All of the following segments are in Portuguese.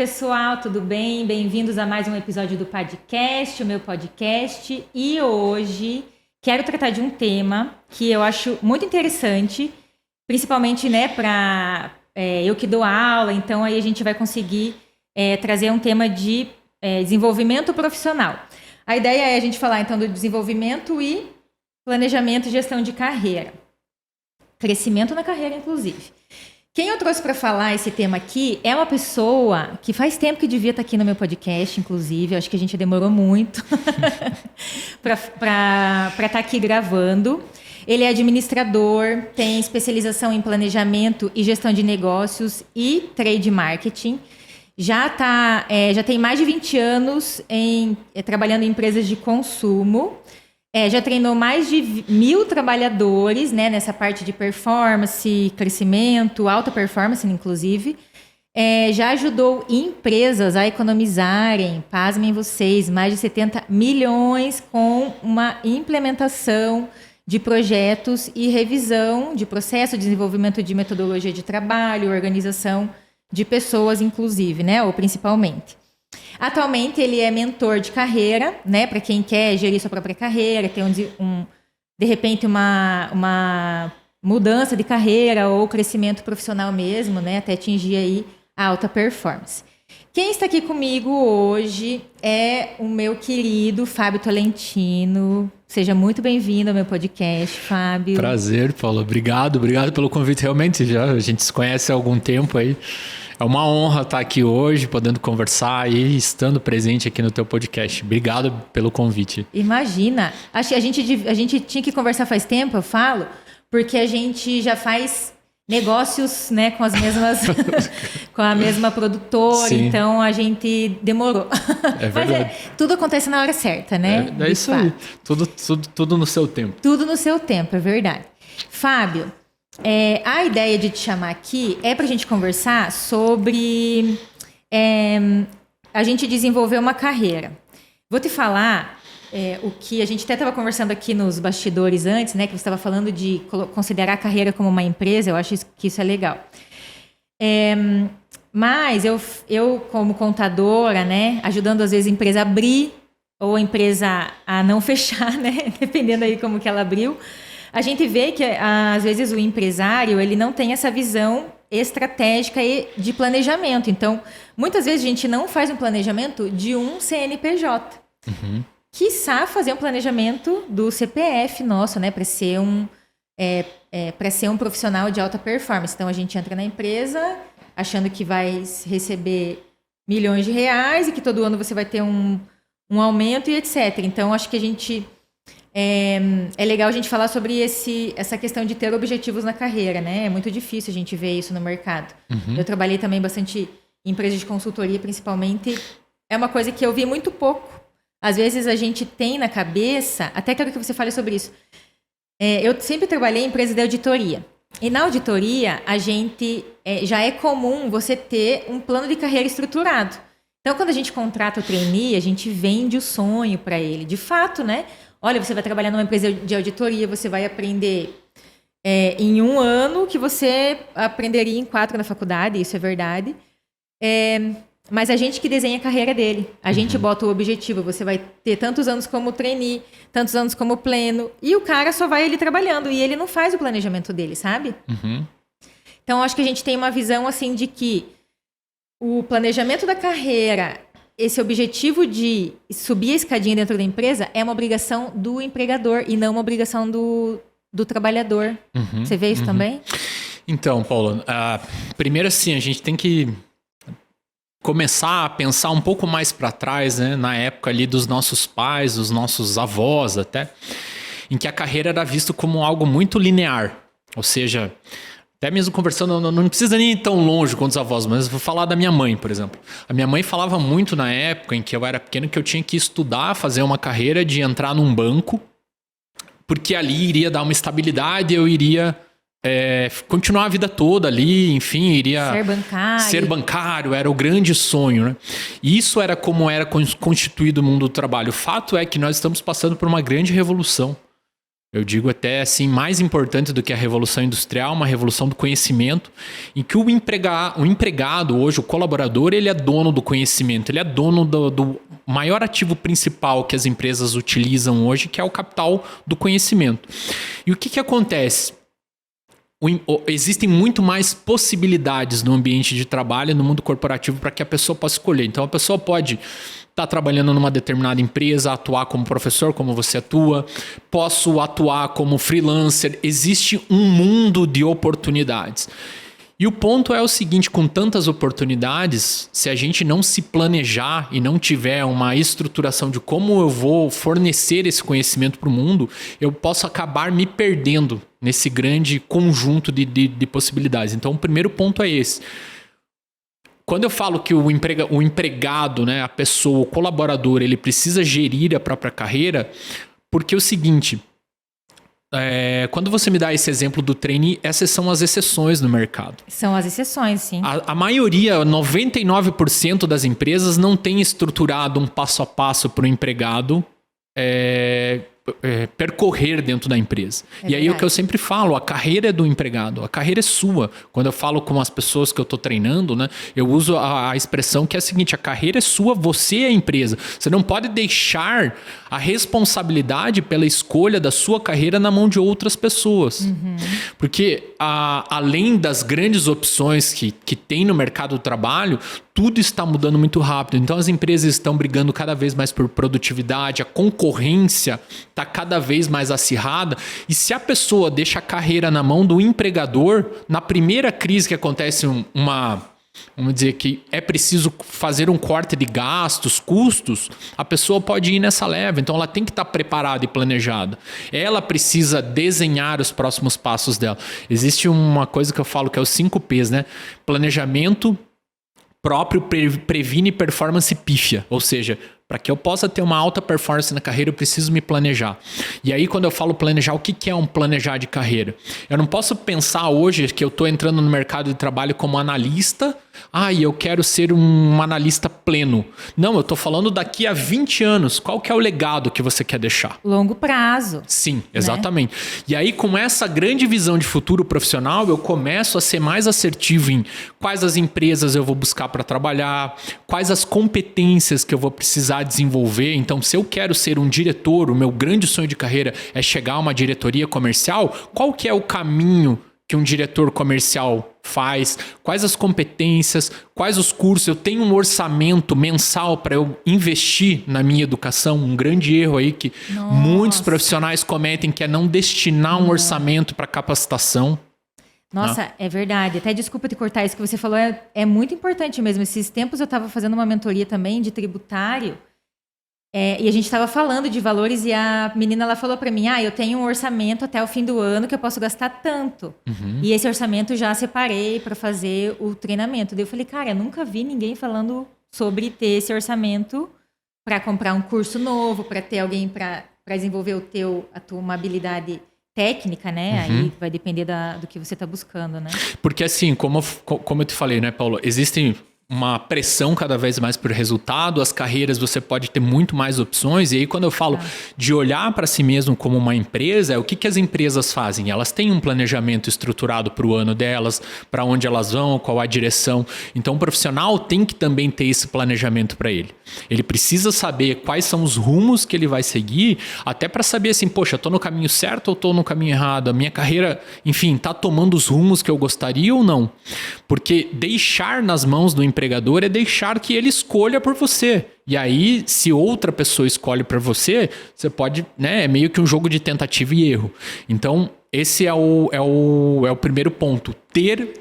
pessoal, tudo bem? Bem-vindos a mais um episódio do podcast, o meu podcast. E hoje quero tratar de um tema que eu acho muito interessante, principalmente, né, para eu que dou aula, então aí a gente vai conseguir trazer um tema de desenvolvimento profissional. A ideia é a gente falar então do desenvolvimento e planejamento e gestão de carreira. Crescimento na carreira, inclusive. Quem eu trouxe para falar esse tema aqui é uma pessoa que faz tempo que devia estar aqui no meu podcast, inclusive. Eu acho que a gente demorou muito para estar aqui gravando. Ele é administrador, tem especialização em planejamento e gestão de negócios e trade marketing. Já tem mais de 20 anos trabalhando em empresas de consumo. Já treinou mais de 1.000 trabalhadores, né, nessa parte de performance, crescimento, alta performance, inclusive. Já ajudou empresas a economizarem, pasmem vocês, mais de 70 milhões com uma implementação de projetos e revisão de processo, desenvolvimento de metodologia de trabalho, organização de pessoas, inclusive, né, ou principalmente. Atualmente ele é mentor de carreira, né, para quem quer gerir sua própria carreira, ter de repente uma mudança de carreira ou crescimento profissional mesmo, né, até atingir aí a alta performance. Quem está aqui comigo hoje é o meu querido Fábio Tolentino. Seja muito bem-vindo ao meu podcast, Fábio. Prazer, Paulo. Obrigado pelo convite. Realmente, a gente se conhece há algum tempo aí. É uma honra estar aqui hoje, podendo conversar e estando presente aqui no teu podcast. Obrigado pelo convite. Imagina. Acho que a gente tinha que conversar faz tempo, eu falo, porque a gente já faz negócios, né, com as mesmas com a mesma produtora. Sim. Então a gente demorou. É verdade. Mas tudo acontece na hora certa, né? É isso aí. Tudo no seu tempo. Tudo no seu tempo, é verdade. Fábio, a ideia de te chamar aqui é para a gente conversar sobre a gente desenvolver uma carreira. Vou te falar o que a gente até estava conversando aqui nos bastidores antes, né? Que você estava falando de considerar a carreira como uma empresa. Eu acho que isso é legal. Mas eu como contadora, né? Ajudando às vezes a empresa a abrir ou a empresa a não fechar, né? Dependendo aí como que ela abriu. A gente vê que, às vezes, o empresário ele não tem essa visão estratégica e de planejamento. Então, muitas vezes a gente não faz um planejamento de um CNPJ. Uhum. Quiçá fazer um planejamento do CPF nosso, né? Para ser um profissional de alta performance. Então, a gente entra na empresa achando que vai receber milhões de reais e que todo ano você vai ter um aumento e etc. Então, acho que a gente... É legal a gente falar sobre essa questão de ter objetivos na carreira, né? É muito difícil a gente ver isso no mercado. Uhum. Eu trabalhei também bastante em empresas de consultoria, principalmente. É uma coisa que eu vi muito pouco. Às vezes a gente tem na cabeça, até quero que você fale sobre isso. Eu sempre trabalhei em empresa de auditoria. E na auditoria, a gente já é comum você ter um plano de carreira estruturado. Então, quando a gente contrata o trainee, a gente vende o sonho para ele. De fato, né? Olha, você vai trabalhar numa empresa de auditoria, você vai aprender em 1 ano que você aprenderia em 4 na faculdade, isso é verdade. Mas a gente que desenha a carreira dele. A gente bota o objetivo, você vai ter tantos anos como trainee, tantos anos como pleno, e o cara só vai ali trabalhando, e ele não faz o planejamento dele, sabe? Uhum. Então, acho que a gente tem uma visão assim de que o planejamento da carreira... Esse objetivo de subir a escadinha dentro da empresa é uma obrigação do empregador e não uma obrigação do trabalhador. Uhum, Você vê isso também? Então, Paulo, primeiro assim, a gente tem que começar a pensar um pouco mais para trás, né, na época ali dos nossos pais, dos nossos avós até, em que a carreira era vista como algo muito linear. Ou seja... Até mesmo conversando, não precisa nem ir tão longe quanto os avós, mas vou falar da minha mãe, por exemplo. A minha mãe falava muito na época em que eu era pequeno que eu tinha que estudar, fazer uma carreira de entrar num banco, porque ali iria dar uma estabilidade, eu iria continuar a vida toda ali, enfim, iria... Ser bancário, era o grande sonho, né? E isso era como era constituído o mundo do trabalho. O fato é que nós estamos passando por uma grande revolução. Eu digo até assim, mais importante do que a revolução industrial, uma revolução do conhecimento, em que o empregado hoje, o colaborador, ele é dono do conhecimento, ele é dono do maior ativo principal que as empresas utilizam hoje, que é o capital do conhecimento. E o que acontece? Existem muito mais possibilidades no ambiente de trabalho, no mundo corporativo, para que a pessoa possa escolher. Então, a pessoa pode estar trabalhando numa determinada empresa, atuar como professor, como você atua, posso atuar como freelancer. Existe um mundo de oportunidades. E o ponto é o seguinte, com tantas oportunidades, se a gente não se planejar e não tiver uma estruturação de como eu vou fornecer esse conhecimento para o mundo, eu posso acabar me perdendo nesse grande conjunto de possibilidades. Então, o primeiro ponto é esse. Quando eu falo que o empregado, né, a pessoa, o colaborador, ele precisa gerir a própria carreira, porque é o seguinte... quando você me dá esse exemplo do trainee, essas são as exceções no mercado. São as exceções, sim. A maioria, 99% das empresas não tem estruturado um passo a passo para o empregado percorrer dentro da empresa. E aí é o que eu sempre falo, a carreira é do empregado, a carreira é sua. Quando eu falo com as pessoas que eu estou treinando, né, eu uso a expressão que é a seguinte, a carreira é sua, você é a empresa. Você não pode deixar a responsabilidade pela escolha da sua carreira na mão de outras pessoas. Uhum. Porque além das grandes opções que tem no mercado do trabalho, tudo está mudando muito rápido. Então as empresas estão brigando cada vez mais por produtividade, a concorrência está cada vez mais acirrada. E se a pessoa deixa a carreira na mão do empregador, na primeira crise que acontece vamos dizer que é preciso fazer um corte de gastos, custos, a pessoa pode ir nessa leva. Então ela tem que estar preparada e planejada. Ela precisa desenhar os próximos passos dela. Existe uma coisa que eu falo que é os 5 P's, né? Planejamento próprio, previne performance pífia. Ou seja, para que eu possa ter uma alta performance na carreira, eu preciso me planejar. E aí, quando eu falo planejar, o que é um planejar de carreira? Eu não posso pensar hoje que eu estou entrando no mercado de trabalho como analista, e eu quero ser um analista pleno. Não, eu estou falando daqui a 20 anos. Qual que é o legado que você quer deixar? Longo prazo. Sim, exatamente. Né? E aí, com essa grande visão de futuro profissional, eu começo a ser mais assertivo em quais as empresas eu vou buscar para trabalhar, quais as competências que eu vou precisar desenvolver. Então, se eu quero ser um diretor, o meu grande sonho de carreira é chegar a uma diretoria comercial, qual que é o caminho que um diretor comercial faz, quais as competências, quais os cursos, eu tenho um orçamento mensal para eu investir na minha educação, um grande erro aí que muitos profissionais cometem, que é não destinar um orçamento para capacitação. Nossa, é verdade. Até desculpa te cortar, isso que você falou é muito importante mesmo. Esses tempos eu estava fazendo uma mentoria também de tributário, e a gente estava falando de valores e a menina ela falou para mim, eu tenho um orçamento até o fim do ano que eu posso gastar tanto. Uhum. E esse orçamento já separei para fazer o treinamento. Daí eu falei, cara, eu nunca vi ninguém falando sobre ter esse orçamento para comprar um curso novo, para ter alguém para desenvolver a tua habilidade técnica, né? Uhum. Aí vai depender do que você está buscando, né? Porque assim, como eu te falei, né, Paulo, existem uma pressão cada vez mais por resultado, as carreiras você pode ter muito mais opções, e aí quando eu falo de olhar para si mesmo como uma empresa, o que as empresas fazem? Elas têm um planejamento estruturado para o ano delas, para onde elas vão, qual a direção. Então o profissional tem que também ter esse planejamento para ele. Ele precisa saber quais são os rumos que ele vai seguir, até para saber assim, poxa, estou no caminho certo ou estou no caminho errado? A minha carreira, enfim, está tomando os rumos que eu gostaria ou não? Porque deixar nas mãos do empregador é deixar que ele escolha por você. E aí, se outra pessoa escolhe por você, você pode, né? É meio que um jogo de tentativa e erro. Então, esse é o primeiro ponto. Ter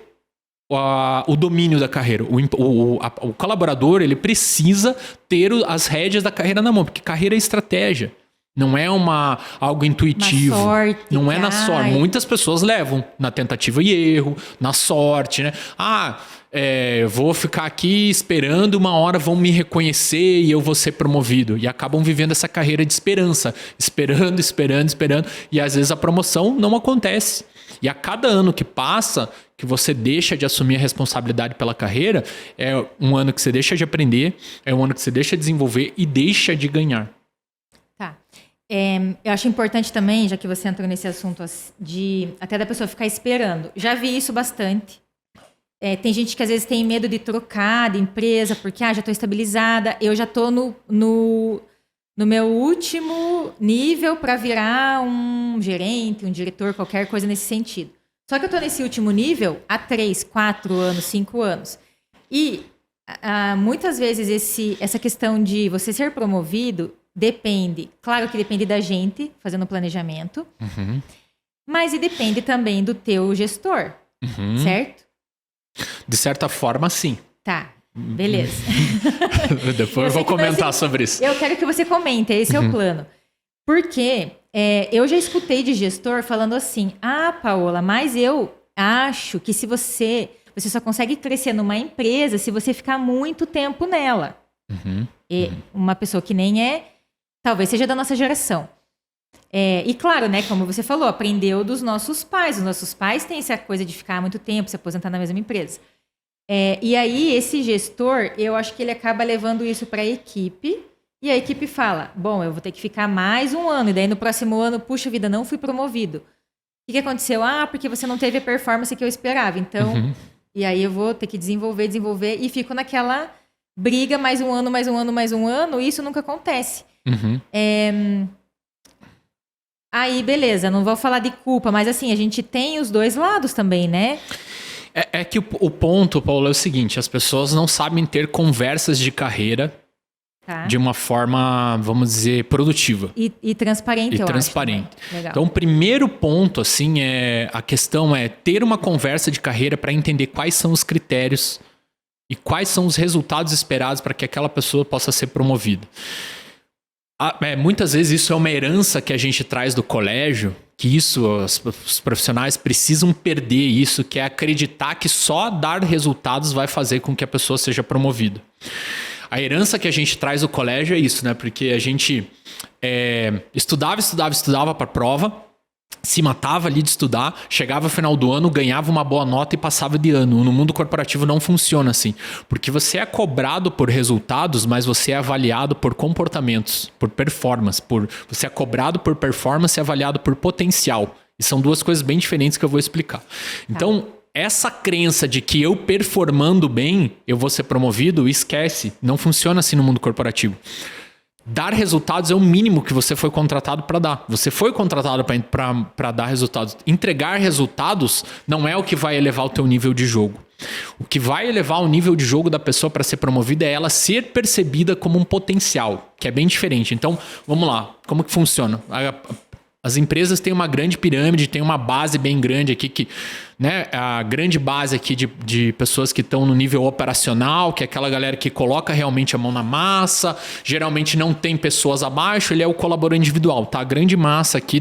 o domínio da carreira. O colaborador, ele precisa ter as rédeas da carreira na mão, porque carreira é estratégia. Não é algo intuitivo. Sorte, não é na sorte. Muitas pessoas levam na tentativa e erro, na sorte, né? Vou ficar aqui esperando, uma hora vão me reconhecer e eu vou ser promovido. E acabam vivendo essa carreira de esperança. Esperando. E às vezes a promoção não acontece. E a cada ano que passa, que você deixa de assumir a responsabilidade pela carreira, é um ano que você deixa de aprender, é um ano que você deixa de desenvolver e deixa de ganhar. Tá. Eu acho importante também, já que você entrou nesse assunto de até da pessoa ficar esperando. Já vi isso bastante. Tem gente que às vezes tem medo de trocar de empresa, porque já estou estabilizada, eu já estou no meu último nível para virar um gerente, um diretor, qualquer coisa nesse sentido. Só que eu estou nesse último nível há 3, 4 anos, 5 anos. E muitas vezes essa questão de você ser promovido depende, claro que depende da gente fazendo planejamento, mas depende também do teu gestor, certo? De certa forma, sim. Tá, beleza. Depois eu vou comentar sobre isso. Eu quero que você comente, esse é o plano. Porque eu já escutei de gestor falando assim, Paola, mas eu acho que se você só consegue crescer numa empresa se você ficar muito tempo nela. Uma pessoa que nem talvez seja da nossa geração. E claro, né, como você falou, aprendeu dos nossos pais. Os nossos pais têm essa coisa de ficar muito tempo, se aposentar na mesma empresa. E aí, esse gestor, eu acho que ele acaba levando isso para a equipe. E a equipe fala, bom, eu vou ter que ficar mais um ano. E daí, no próximo ano, puxa vida, não fui promovido. O que aconteceu? Porque você não teve a performance que eu esperava. Então, e aí eu vou ter que desenvolver. E fico naquela briga, mais um ano. E isso nunca acontece. Aí, beleza, não vou falar de culpa, mas assim, a gente tem os dois lados também, né? É que o ponto, Paulo, é o seguinte, as pessoas não sabem ter conversas de carreira de uma forma, vamos dizer, produtiva. E transparente, eu transparente. Acho. Legal. Então, o primeiro ponto, assim, a questão é ter uma conversa de carreira para entender quais são os critérios e quais são os resultados esperados para que aquela pessoa possa ser promovida. Muitas vezes isso é uma herança que a gente traz do colégio, que os profissionais precisam perder isso, que é acreditar que só dar resultados vai fazer com que a pessoa seja promovida. A herança que a gente traz do colégio é isso, né? Porque a gente estudava para a prova, se matava ali de estudar, chegava ao final do ano, ganhava uma boa nota e passava de ano. No mundo corporativo não funciona assim, porque você é cobrado por resultados, mas você é avaliado por comportamentos, por performance, você é cobrado por performance e avaliado por potencial. E são duas coisas bem diferentes que eu vou explicar. Então, essa crença de que eu performando bem, eu vou ser promovido, esquece. Não funciona assim no mundo corporativo. Dar resultados é o mínimo que você foi contratado para dar. Você foi contratado para dar resultados. Entregar resultados não é o que vai elevar o teu nível de jogo. O que vai elevar o nível de jogo da pessoa para ser promovida é ela ser percebida como um potencial, que é bem diferente. Então, vamos lá. Como que funciona? As empresas têm uma grande pirâmide, tem uma base bem grande aqui, né, a grande base aqui de pessoas que estão no nível operacional, que é aquela galera que coloca realmente a mão na massa, geralmente não tem pessoas abaixo, ele é o colaborador individual, tá? A grande massa aqui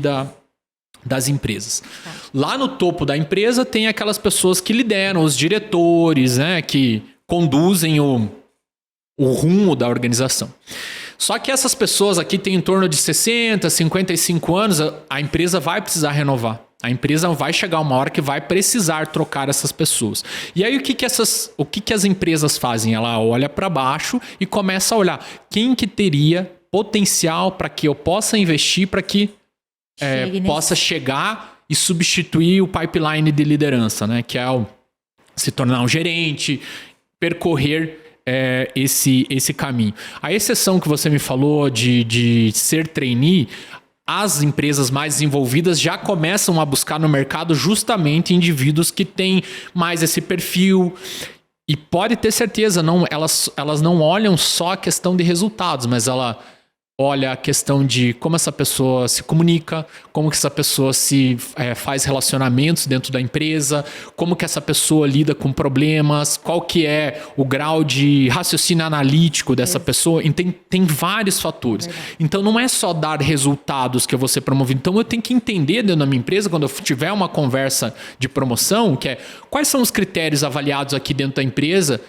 das empresas. Lá no topo da empresa tem aquelas pessoas que lideram, os diretores, né, que conduzem o rumo da organização. Só que essas pessoas aqui têm em torno de 60, 55 anos, a empresa vai precisar renovar. A empresa vai chegar uma hora que vai precisar trocar essas pessoas. E aí o que as empresas fazem? Ela olha para baixo e começa a olhar quem que teria potencial para que eu possa investir, para que possa chegar e substituir o pipeline de liderança, né? Que é se tornar um gerente, percorrer esse caminho. A exceção que você me falou de ser trainee, as empresas mais desenvolvidas já começam a buscar no mercado justamente indivíduos que têm mais esse perfil. E pode ter certeza, elas não olham só a questão de resultados, mas ela olha a questão de como essa pessoa se comunica, como que essa pessoa faz relacionamentos dentro da empresa, como que essa pessoa lida com problemas, qual que é o grau de raciocínio analítico dessa pessoa. Tem vários fatores. Então não é só dar resultados que eu vou ser promovido. Então eu tenho que entender dentro da minha empresa, quando eu tiver uma conversa de promoção, que é quais são os critérios avaliados aqui dentro da empresa.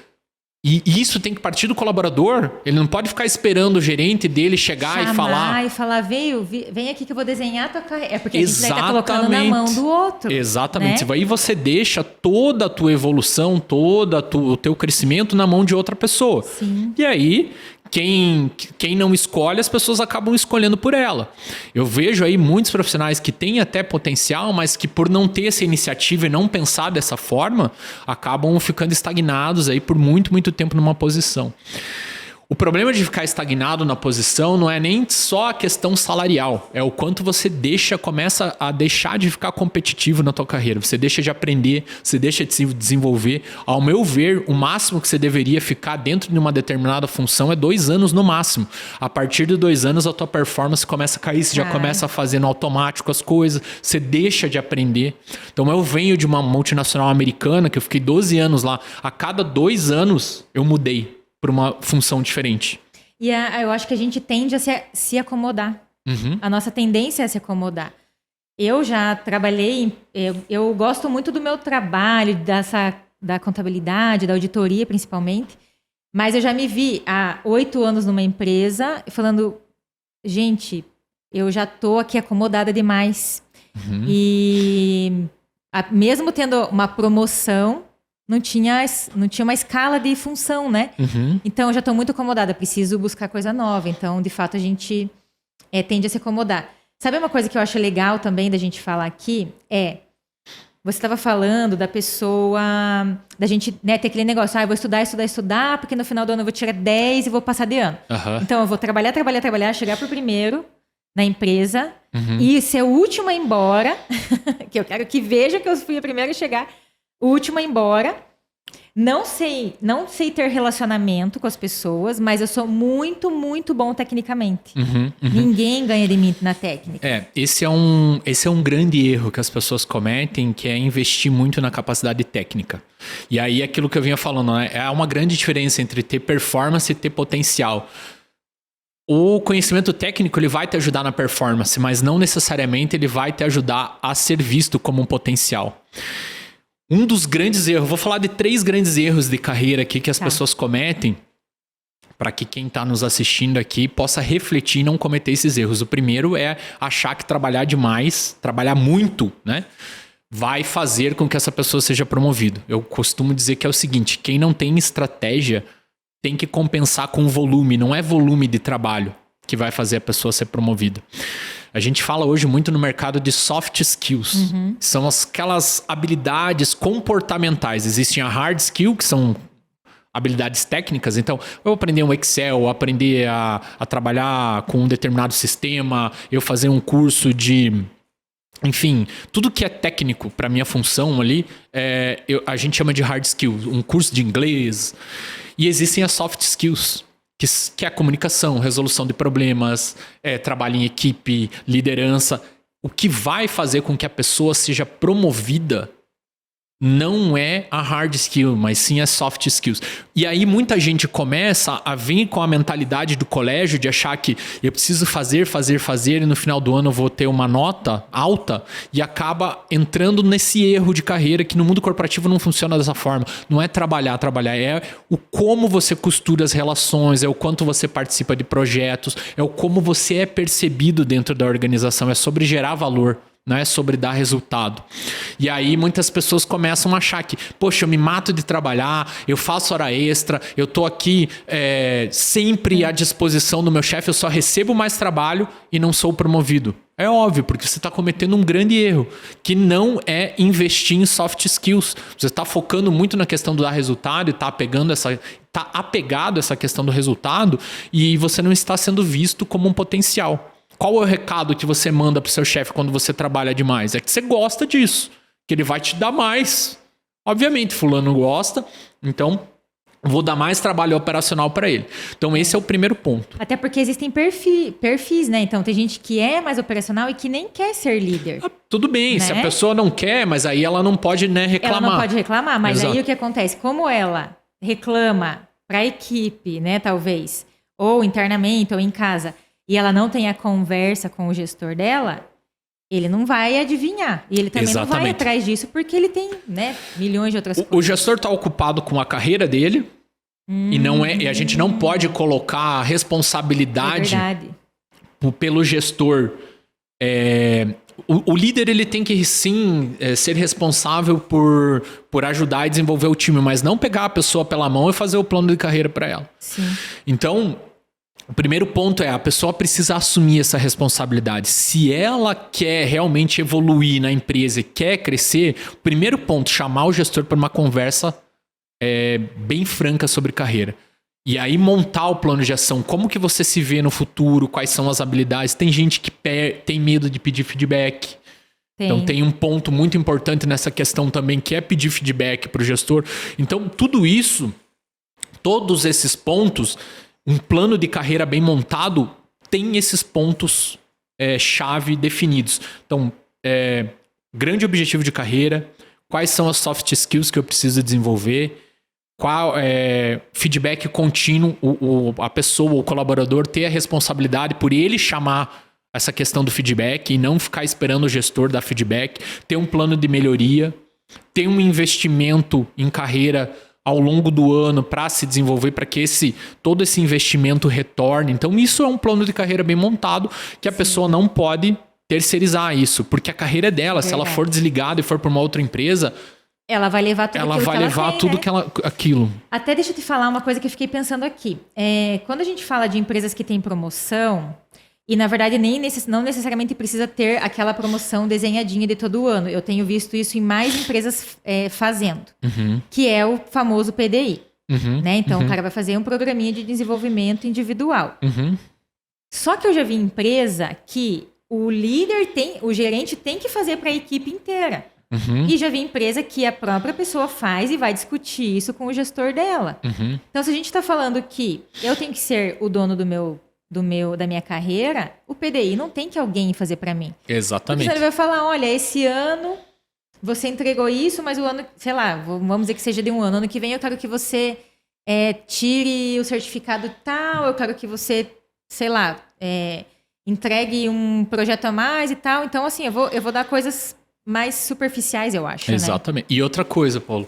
E isso tem que partir do colaborador. Ele não pode ficar esperando o gerente dele chegar e falar... vem aqui que eu vou desenhar a tua carreira. É porque a gente vai estar colocando na mão do outro. Exatamente. Né? Aí você deixa toda a tua evolução, todo o teu crescimento na mão de outra pessoa. Sim. E aí, quem não escolhe, as pessoas acabam escolhendo por ela. Eu vejo aí muitos profissionais que têm até potencial, mas que por não ter essa iniciativa e não pensar dessa forma, acabam ficando estagnados aí por muito, muito tempo numa posição. O problema de ficar estagnado na posição não é nem só a questão salarial, é o quanto você começa a deixar de ficar competitivo na tua carreira, você deixa de aprender, você deixa de se desenvolver. Ao meu ver, o máximo que você deveria ficar dentro de uma determinada função é 2 anos no máximo. A partir de 2 anos a tua performance começa a cair, você já começa a fazer no automático as coisas, você deixa de aprender. Então eu venho de uma multinacional americana que eu fiquei 12 anos lá, a cada 2 anos eu mudei para uma função diferente. E eu acho que a gente tende a se acomodar. A nossa tendência é se acomodar. Eu já trabalhei, eu gosto muito do meu trabalho, da contabilidade, da auditoria principalmente, mas eu já me vi há 8 anos numa empresa falando, gente, eu já estou aqui acomodada demais. E mesmo tendo uma promoção, não tinha uma escala de função, né? Então, eu já estou muito acomodada, preciso buscar coisa nova. Então, de fato, a gente tende a se acomodar. Sabe uma coisa que eu acho legal também da gente falar aqui? Você estava falando da pessoa, da gente, né, ter aquele negócio, eu vou estudar, porque no final do ano eu vou tirar 10 e vou passar de ano. Então, eu vou trabalhar, chegar pro primeiro na empresa e ser o último a ir embora, que eu quero que veja que eu fui a primeira a chegar, o último a ir embora. Não sei ter relacionamento com as pessoas, mas eu sou muito, muito bom tecnicamente. Ninguém ganha de mim na técnica. Esse é um grande erro que as pessoas cometem, que é investir muito na capacidade técnica. E aí, aquilo que eu vinha falando, né? É uma grande diferença entre ter performance e ter potencial. O conhecimento técnico ele vai te ajudar na performance, mas não necessariamente ele vai te ajudar a ser visto como um potencial. Um dos grandes erros, vou falar de 3 grandes erros de carreira aqui que as pessoas cometem, para que quem está nos assistindo aqui possa refletir e não cometer esses erros. O primeiro é achar que trabalhar demais, trabalhar muito, né, vai fazer com que essa pessoa seja promovida. Eu costumo dizer que é o seguinte, quem não tem estratégia tem que compensar com volume, não é volume de trabalho que vai fazer a pessoa ser promovida. A gente fala hoje muito no mercado de soft skills. São aquelas habilidades comportamentais. Existem a hard skill, que são habilidades técnicas. Então, eu aprender um Excel, aprender a trabalhar com um determinado sistema, eu fazer um curso de... Enfim, tudo que é técnico para minha função ali, a gente chama de hard skill. Um curso de inglês. E existem as soft skills, que é a comunicação, resolução de problemas, trabalho em equipe, liderança. O que vai fazer com que a pessoa seja promovida não é a hard skill, mas sim as soft skills. E aí muita gente começa a vir com a mentalidade do colégio de achar que eu preciso fazer e no final do ano eu vou ter uma nota alta e acaba entrando nesse erro de carreira que no mundo corporativo não funciona dessa forma. Não é trabalhar, é o como você costura as relações, é o quanto você participa de projetos, é o como você é percebido dentro da organização, é sobre gerar valor. Não é sobre dar resultado. E aí muitas pessoas começam a achar que, poxa, eu me mato de trabalhar, eu faço hora extra, eu tô aqui sempre à disposição do meu chefe, eu só recebo mais trabalho e não sou promovido. É óbvio, porque você está cometendo um grande erro, que não é investir em soft skills. Você está focando muito na questão do dar resultado e está apegado a essa questão do resultado e você não está sendo visto como um potencial. Qual é o recado que você manda pro seu chefe quando você trabalha demais? É que você gosta disso, que ele vai te dar mais. Obviamente, fulano gosta, então vou dar mais trabalho operacional para ele. Então esse é o primeiro ponto. Até porque existem perfis, né? Então tem gente que é mais operacional e que nem quer ser líder. Tudo bem, né? Se a pessoa não quer, mas aí ela não pode, né, reclamar. Ela não pode reclamar, mas Exato. Aí o que acontece? Como ela reclama para a equipe, né, talvez, ou internamente ou em casa, e ela não tem a conversa com o gestor dela, ele não vai adivinhar. E ele também não vai atrás disso porque ele tem, né, milhões de outras coisas. O gestor está ocupado com a carreira dele e a gente não pode colocar a responsabilidade pelo gestor. O líder ele tem que sim ser responsável por ajudar e desenvolver o time, mas não pegar a pessoa pela mão e fazer o plano de carreira para ela. Sim. Então, O primeiro ponto é a pessoa precisa assumir essa responsabilidade. Se ela quer realmente evoluir na empresa e quer crescer, o primeiro ponto, chamar o gestor para uma conversa bem franca sobre carreira. E aí montar o plano de ação. Como que você se vê no futuro? Quais são as habilidades? Tem gente que tem medo de pedir feedback. Então tem um ponto muito importante nessa questão também, que é pedir feedback para o gestor. Então tudo isso, todos esses pontos, um plano de carreira bem montado tem esses pontos chave definidos. Então, grande objetivo de carreira, quais são as soft skills que eu preciso desenvolver, qual feedback contínuo, a pessoa, o colaborador ter a responsabilidade por ele chamar essa questão do feedback e não ficar esperando o gestor dar feedback, ter um plano de melhoria, ter um investimento em carreira ao longo do ano para se desenvolver, para que todo esse investimento retorne. Então isso é um plano de carreira bem montado, que a pessoa não pode terceirizar isso, porque a carreira é dela. Se ela for desligada e for para uma outra empresa, ela vai levar tudo aquilo. Até deixa eu te falar uma coisa que eu fiquei pensando aqui. Quando a gente fala de empresas que têm promoção, e na verdade não necessariamente precisa ter aquela promoção desenhadinha de todo ano. Eu tenho visto isso em mais empresas fazendo, que é o famoso PDI. Né? Então o cara vai fazer um programinha de desenvolvimento individual. Só que eu já vi empresa que o gerente tem que fazer para a equipe inteira. E já vi empresa que a própria pessoa faz e vai discutir isso com o gestor dela. Então, se a gente está falando que eu tenho que ser o dono da minha carreira, o PDI não tem que alguém fazer para mim. Exatamente. Porque ele vai falar, olha, esse ano você entregou isso, mas o ano, sei lá, vamos dizer que seja de um ano. Ano que vem eu quero que você tire o certificado tal, eu quero que você, sei lá, entregue um projeto a mais e tal. Então, assim, eu vou dar coisas mais superficiais, eu acho. Exatamente. Né? E outra coisa, Paulo.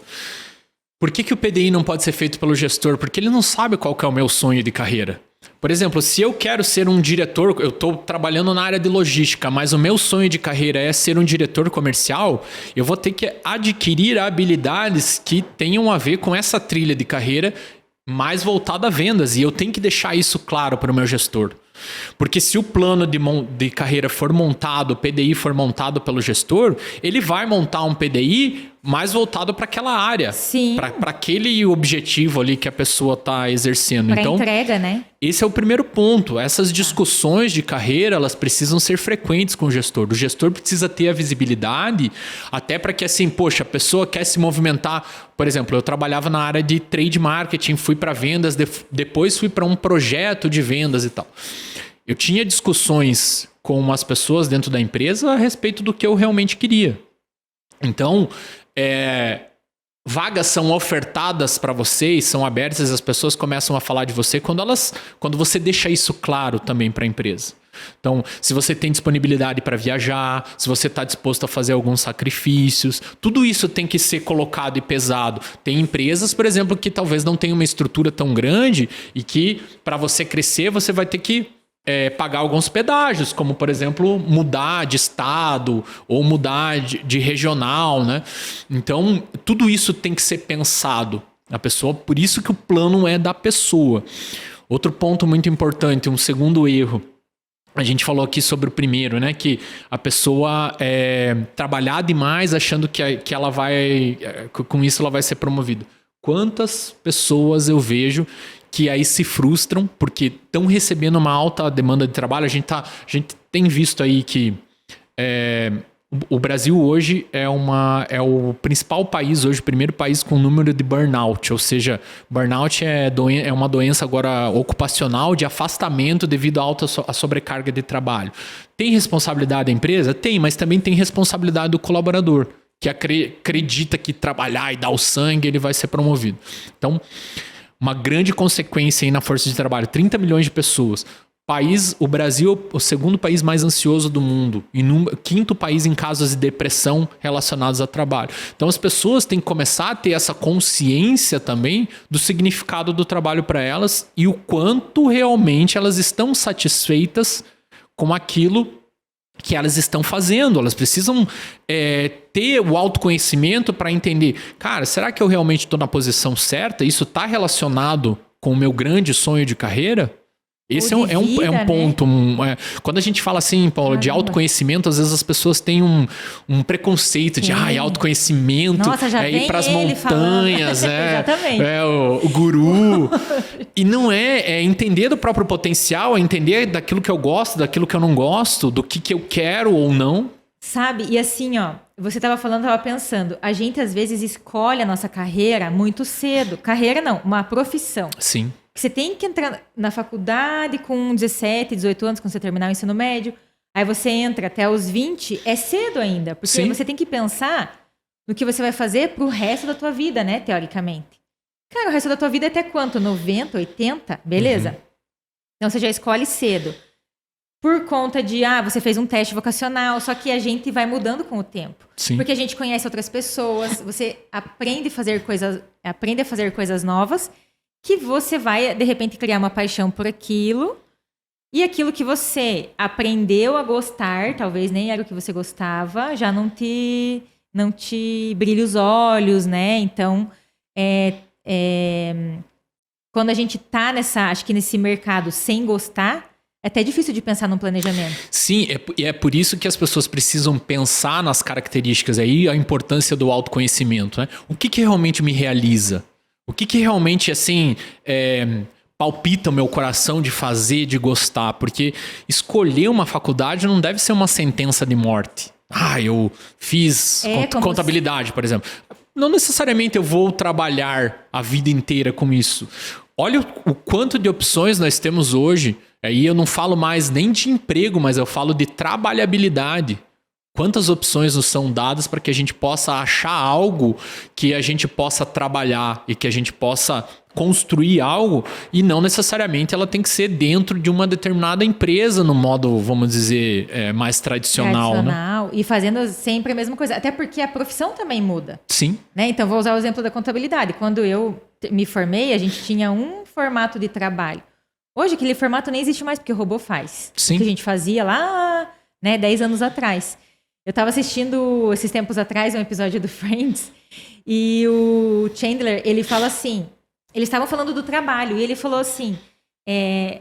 Por que o PDI não pode ser feito pelo gestor? Porque ele não sabe qual que é o meu sonho de carreira. Por exemplo, se eu quero ser um diretor, eu estou trabalhando na área de logística, mas o meu sonho de carreira é ser um diretor comercial, eu vou ter que adquirir habilidades que tenham a ver com essa trilha de carreira mais voltada a vendas. E eu tenho que deixar isso claro para o meu gestor. Porque se o plano de carreira for montado, o PDI for montado pelo gestor, ele vai montar um PDI mais voltado para aquela área. Sim. Para aquele objetivo ali que a pessoa está exercendo. Para entrega, né? Esse é o primeiro ponto. Essas discussões de carreira, elas precisam ser frequentes com o gestor. O gestor precisa ter a visibilidade, até para que assim, poxa, a pessoa quer se movimentar. Por exemplo, eu trabalhava na área de trade marketing, fui para vendas, depois fui para um projeto de vendas e tal. Eu tinha discussões com as pessoas dentro da empresa a respeito do que eu realmente queria. Então, vagas são ofertadas para vocês, são abertas, as pessoas começam a falar de você quando você deixa isso claro também para a empresa. Então, se você tem disponibilidade para viajar, se você está disposto a fazer alguns sacrifícios, tudo isso tem que ser colocado e pesado. Tem empresas, por exemplo, que talvez não tenham uma estrutura tão grande e que para você crescer você vai ter que pagar alguns pedágios, como, por exemplo, mudar de estado ou mudar de regional, né? Então, tudo isso tem que ser pensado. Por isso que o plano é da pessoa. Outro ponto muito importante, um segundo erro. A gente falou aqui sobre o primeiro, né? Que a pessoa trabalhar demais achando que ela vai... com isso ela vai ser promovida. Quantas pessoas eu vejo que aí se frustram porque estão recebendo uma alta demanda de trabalho. A gente tem visto aí que o Brasil hoje é o principal país hoje, o primeiro país com número de burnout, ou seja, burnout é uma doença agora ocupacional de afastamento devido à alta sobrecarga de trabalho. Tem responsabilidade da empresa? Tem, mas também tem responsabilidade do colaborador, que acredita que trabalhar e dar o sangue ele vai ser promovido. Então, uma grande consequência aí na força de trabalho, 30 milhões de pessoas. O Brasil é o segundo país mais ansioso do mundo e quinto país em casos de depressão relacionados a trabalho. Então as pessoas têm que começar a ter essa consciência também do significado do trabalho para elas e o quanto realmente elas estão satisfeitas com aquilo que elas estão fazendo. Elas precisam ter o autoconhecimento para entender, cara, será que eu realmente estou na posição certa? Isso está relacionado com o meu grande sonho de carreira? Esse Ou de é um vida, ponto. Quando a gente fala assim, Paulo, de autoconhecimento, às vezes as pessoas têm um preconceito de autoconhecimento, Nossa, já ir vem para as ele montanhas, Exatamente. o guru. E não é entender do próprio potencial, é entender daquilo que eu gosto, daquilo que eu não gosto, do que eu quero ou não. Sabe? E assim, ó, você estava falando, estava pensando, a gente às vezes escolhe a nossa carreira muito cedo. Carreira não, uma profissão. Sim. Você tem que entrar na faculdade com 17, 18 anos, quando você terminar o ensino médio. Aí você entra até os 20, é cedo ainda. Porque Sim. você tem que pensar no que você vai fazer pro resto da tua vida, né, teoricamente. Cara, o resto da tua vida é até quanto? 90, 80? Beleza. Então você já escolhe cedo. Por conta de, você fez um teste vocacional, só que a gente vai mudando com o tempo. Sim. Porque a gente conhece outras pessoas, você aprende a fazer coisas novas, que você vai, de repente, criar uma paixão por aquilo, e aquilo que você aprendeu a gostar, talvez nem era o que você gostava, já não te brilha os olhos, né? Então, quando a gente tá acho que nesse mercado sem gostar, é até difícil de pensar num planejamento. Sim, é por isso que as pessoas precisam pensar nas características aí, a importância do autoconhecimento, né? O que realmente me realiza? O que realmente, assim, palpita o meu coração de fazer, de gostar? Porque escolher uma faculdade não deve ser uma sentença de morte. Eu fiz contabilidade, por exemplo. Não necessariamente eu vou trabalhar a vida inteira com isso. Olha o quanto de opções nós temos hoje. Aí eu não falo mais nem de emprego, mas eu falo de trabalhabilidade. Quantas opções nos são dadas para que a gente possa achar algo que a gente possa trabalhar e que a gente possa construir algo, e não necessariamente ela tem que ser dentro de uma determinada empresa no modo, vamos dizer, mais tradicional. Né? E fazendo sempre a mesma coisa. Até porque a profissão também muda. Sim. Né? Então, vou usar o exemplo da contabilidade. Quando eu me formei, a gente tinha um formato de trabalho. Hoje, aquele formato nem existe mais, porque o robô faz. Sim. O que a gente fazia lá, 10 anos atrás. Eu estava assistindo, esses tempos atrás, um episódio do Friends, e o Chandler, ele fala assim, eles estavam falando do trabalho, e ele falou assim,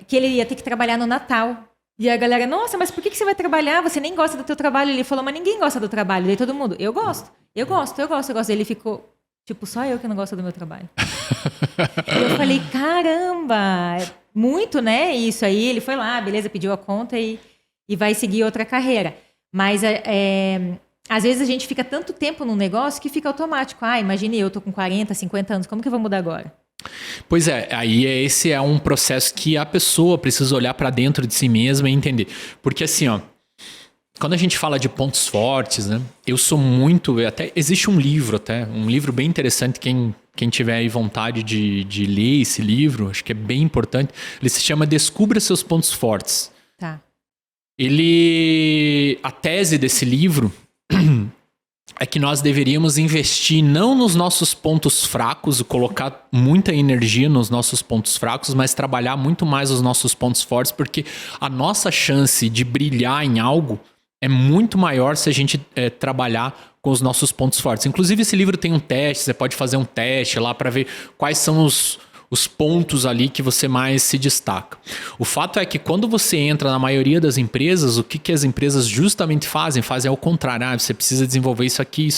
que ele ia ter que trabalhar no Natal. E a galera, nossa, mas por que você vai trabalhar? Você nem gosta do teu trabalho. Ele falou, mas ninguém gosta do trabalho. Daí todo mundo, eu gosto. Ele ficou, tipo, só eu que não gosto do meu trabalho. E eu falei, caramba, muito, né? Isso aí, ele foi lá, beleza, pediu a conta e vai seguir outra carreira. Mas às vezes a gente fica tanto tempo num negócio que fica automático. Imagine eu tô com 40, 50 anos, como que eu vou mudar agora? Pois aí esse é um processo que a pessoa precisa olhar para dentro de si mesma e entender. Porque assim, quando a gente fala de pontos fortes, né? Eu sou muito... Até existe um livro bem interessante, quem tiver aí vontade de ler esse livro, acho que é bem importante. Ele se chama Descubra Seus Pontos Fortes. Tá. A tese desse livro é que nós deveríamos investir não nos nossos pontos fracos, colocar muita energia nos nossos pontos fracos, mas trabalhar muito mais os nossos pontos fortes, porque a nossa chance de brilhar em algo é muito maior se a gente trabalhar com os nossos pontos fortes. Inclusive, esse livro tem um teste, você pode fazer um teste lá para ver quais são os pontos ali que você mais se destaca. O fato é que quando você entra na maioria das empresas, o que as empresas justamente fazem? Fazem ao contrário. Você precisa desenvolver isso aqui,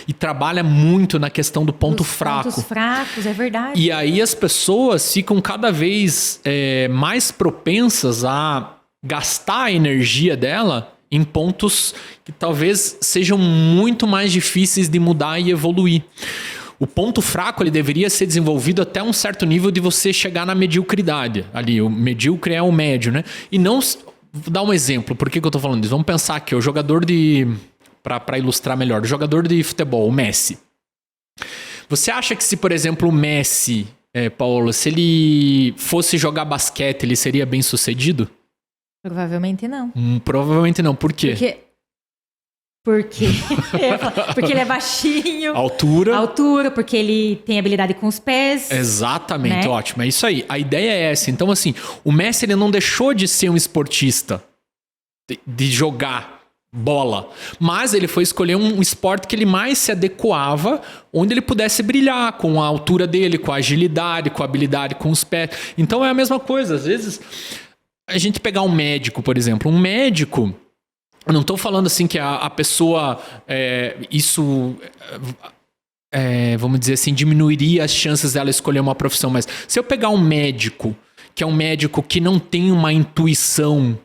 e trabalha muito na questão do ponto fraco. Pontos fracos, é verdade. E aí as pessoas ficam cada vez mais propensas a gastar a energia dela em pontos que talvez sejam muito mais difíceis de mudar e evoluir. O ponto fraco ele deveria ser desenvolvido até um certo nível de você chegar na mediocridade. Ali, o medíocre é o médio, né? E não... Vou dar um exemplo. Por que eu tô falando isso? Vamos pensar aqui, o jogador para ilustrar melhor, o jogador de futebol, o Messi. Você acha que se, por exemplo, o Messi, Paulo, se ele fosse jogar basquete, ele seria bem sucedido? Provavelmente não. Provavelmente não. Por quê? Porque ele é baixinho. Altura, porque ele tem habilidade com os pés. Exatamente, né? Ótimo. É isso aí. A ideia é essa. Então, assim, o Messi ele não deixou de ser um esportista, de jogar bola. Mas ele foi escolher um esporte que ele mais se adequava, onde ele pudesse brilhar com a altura dele, com a agilidade, com a habilidade com os pés. Então é a mesma coisa. Às vezes, a gente pegar um médico, por exemplo. Um médico, eu não estou falando assim que a pessoa, vamos dizer assim, diminuiria as chances dela escolher uma profissão. Mas se eu pegar um médico, que é um médico que não tem uma intuição.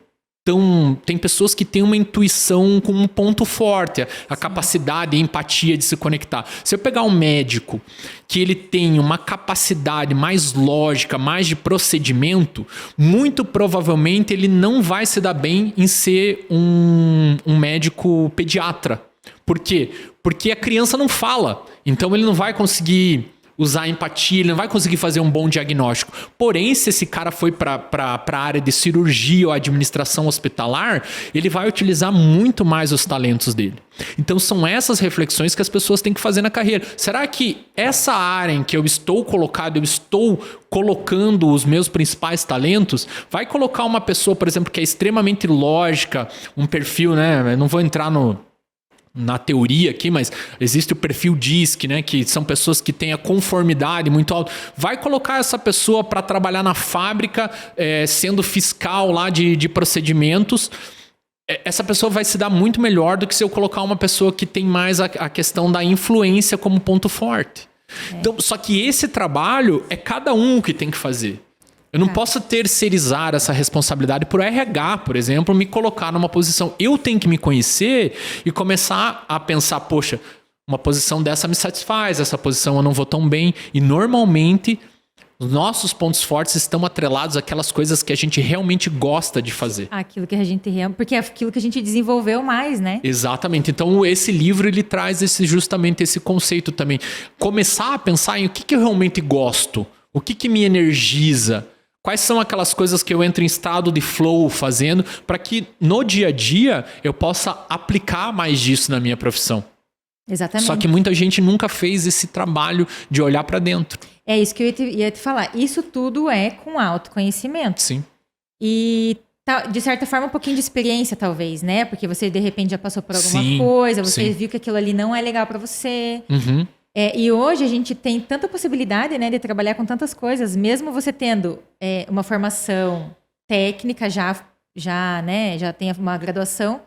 Então, tem pessoas que têm uma intuição com um ponto forte, a capacidade e empatia de se conectar. Se eu pegar um médico que ele tem uma capacidade mais lógica, mais de procedimento, muito provavelmente ele não vai se dar bem em ser um médico pediatra. Por quê? Porque a criança não fala, então ele não vai conseguir usar empatia, ele não vai conseguir fazer um bom diagnóstico. Porém, se esse cara foi para a área de cirurgia ou administração hospitalar, ele vai utilizar muito mais os talentos dele. Então, são essas reflexões que as pessoas têm que fazer na carreira. Será que essa área em que eu estou colocado, eu estou colocando os meus principais talentos, vai colocar uma pessoa, por exemplo, que é extremamente lógica, um perfil, né? Eu não vou entrar na teoria aqui, mas existe o perfil DISC, né, que são pessoas que têm a conformidade muito alta. Vai colocar essa pessoa para trabalhar na fábrica, sendo fiscal lá de procedimentos. Essa pessoa vai se dar muito melhor do que se eu colocar uma pessoa que tem mais a questão da influência como ponto forte. Então, só que esse trabalho é cada um que tem que fazer. Eu não posso terceirizar essa responsabilidade por RH, por exemplo, me colocar numa posição. Eu tenho que me conhecer e começar a pensar, poxa, uma posição dessa me satisfaz, essa posição eu não vou tão bem. E normalmente os nossos pontos fortes estão atrelados àquelas coisas que a gente realmente gosta de fazer. Aquilo que a gente porque é aquilo que a gente desenvolveu mais, né? Exatamente. Então esse livro ele traz justamente esse conceito também. Começar a pensar em o que eu realmente gosto, o que me energiza. Quais são aquelas coisas que eu entro em estado de flow fazendo para que no dia a dia eu possa aplicar mais disso na minha profissão? Exatamente. Só que muita gente nunca fez esse trabalho de olhar para dentro. É isso que eu ia te falar. Isso tudo é com autoconhecimento. Sim. E, de certa forma, um pouquinho de experiência, talvez, né? Porque você, de repente, já passou por alguma coisa, você viu que aquilo ali não é legal para você. Uhum. E hoje a gente tem tanta possibilidade, né, de trabalhar com tantas coisas, mesmo você tendo uma formação técnica, já tem uma graduação,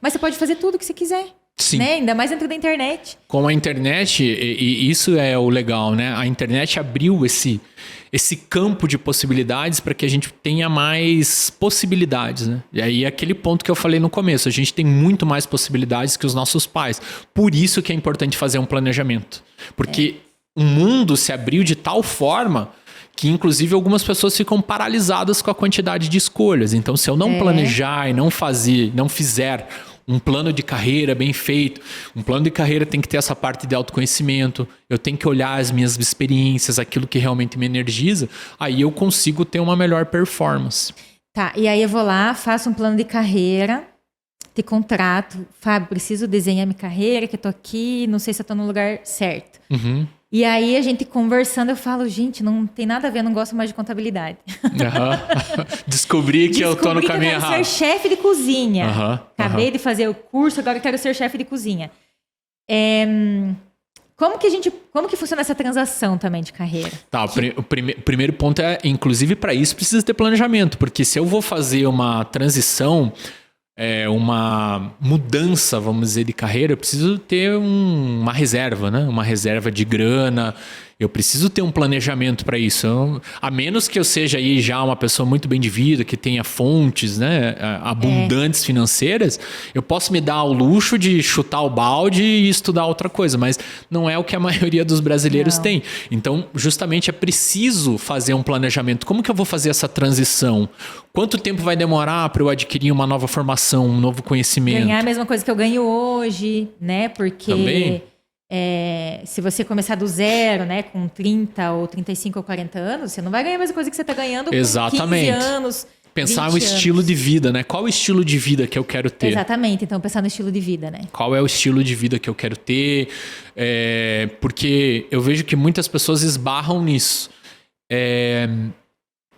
mas você pode fazer tudo o que você quiser. Sim. Né? Ainda mais dentro da internet. Com a internet, e isso é o legal, né? A internet abriu esse campo de possibilidades para que a gente tenha mais possibilidades, né? E aí é aquele ponto que eu falei no começo, a gente tem muito mais possibilidades que os nossos pais. Por isso que é importante fazer um planejamento. Porque o mundo se abriu de tal forma que, inclusive, algumas pessoas ficam paralisadas com a quantidade de escolhas. Então, se eu não planejar e não fizer um plano de carreira bem feito. Um plano de carreira tem que ter essa parte de autoconhecimento. Eu tenho que olhar as minhas experiências, aquilo que realmente me energiza. Aí eu consigo ter uma melhor performance. Tá, e aí eu vou lá, faço um plano de carreira, te contrato. Fábio, preciso desenhar minha carreira, que eu tô aqui, não sei se eu tô no lugar certo. Uhum. E aí a gente conversando, eu falo, gente, não tem nada a ver, eu não gosto mais de contabilidade. Uhum. Descobri que eu tô no caminho errado. Eu quero ser chefe de cozinha. Acabei de fazer o curso, agora eu quero ser chefe de cozinha. Como que funciona essa transação também de carreira? Tá, o primeiro ponto é, inclusive para isso precisa ter planejamento, porque se eu vou fazer uma transição, uma mudança, vamos dizer, de carreira, eu preciso ter uma reserva, né? Uma reserva de grana. Eu preciso ter um planejamento para isso. A menos que eu seja aí já uma pessoa muito bem de vida, que tenha fontes, né, abundantes financeiras, eu posso me dar ao luxo de chutar o balde e estudar outra coisa, mas não é o que a maioria dos brasileiros tem. Então, justamente é preciso fazer um planejamento. Como que eu vou fazer essa transição? Quanto tempo vai demorar para eu adquirir uma nova formação, um novo conhecimento? Ganhar a mesma coisa que eu ganho hoje, né? Porque... Também. Se você começar do zero, né, com 30 ou 35 ou 40 anos, você não vai ganhar a mesma coisa que você está ganhando com 15 anos. Pensar no estilo de vida, né? Qual o estilo de vida que eu quero ter? Exatamente, então pensar no estilo de vida, né? Qual é o estilo de vida que eu quero ter? Porque eu vejo que muitas pessoas esbarram nisso.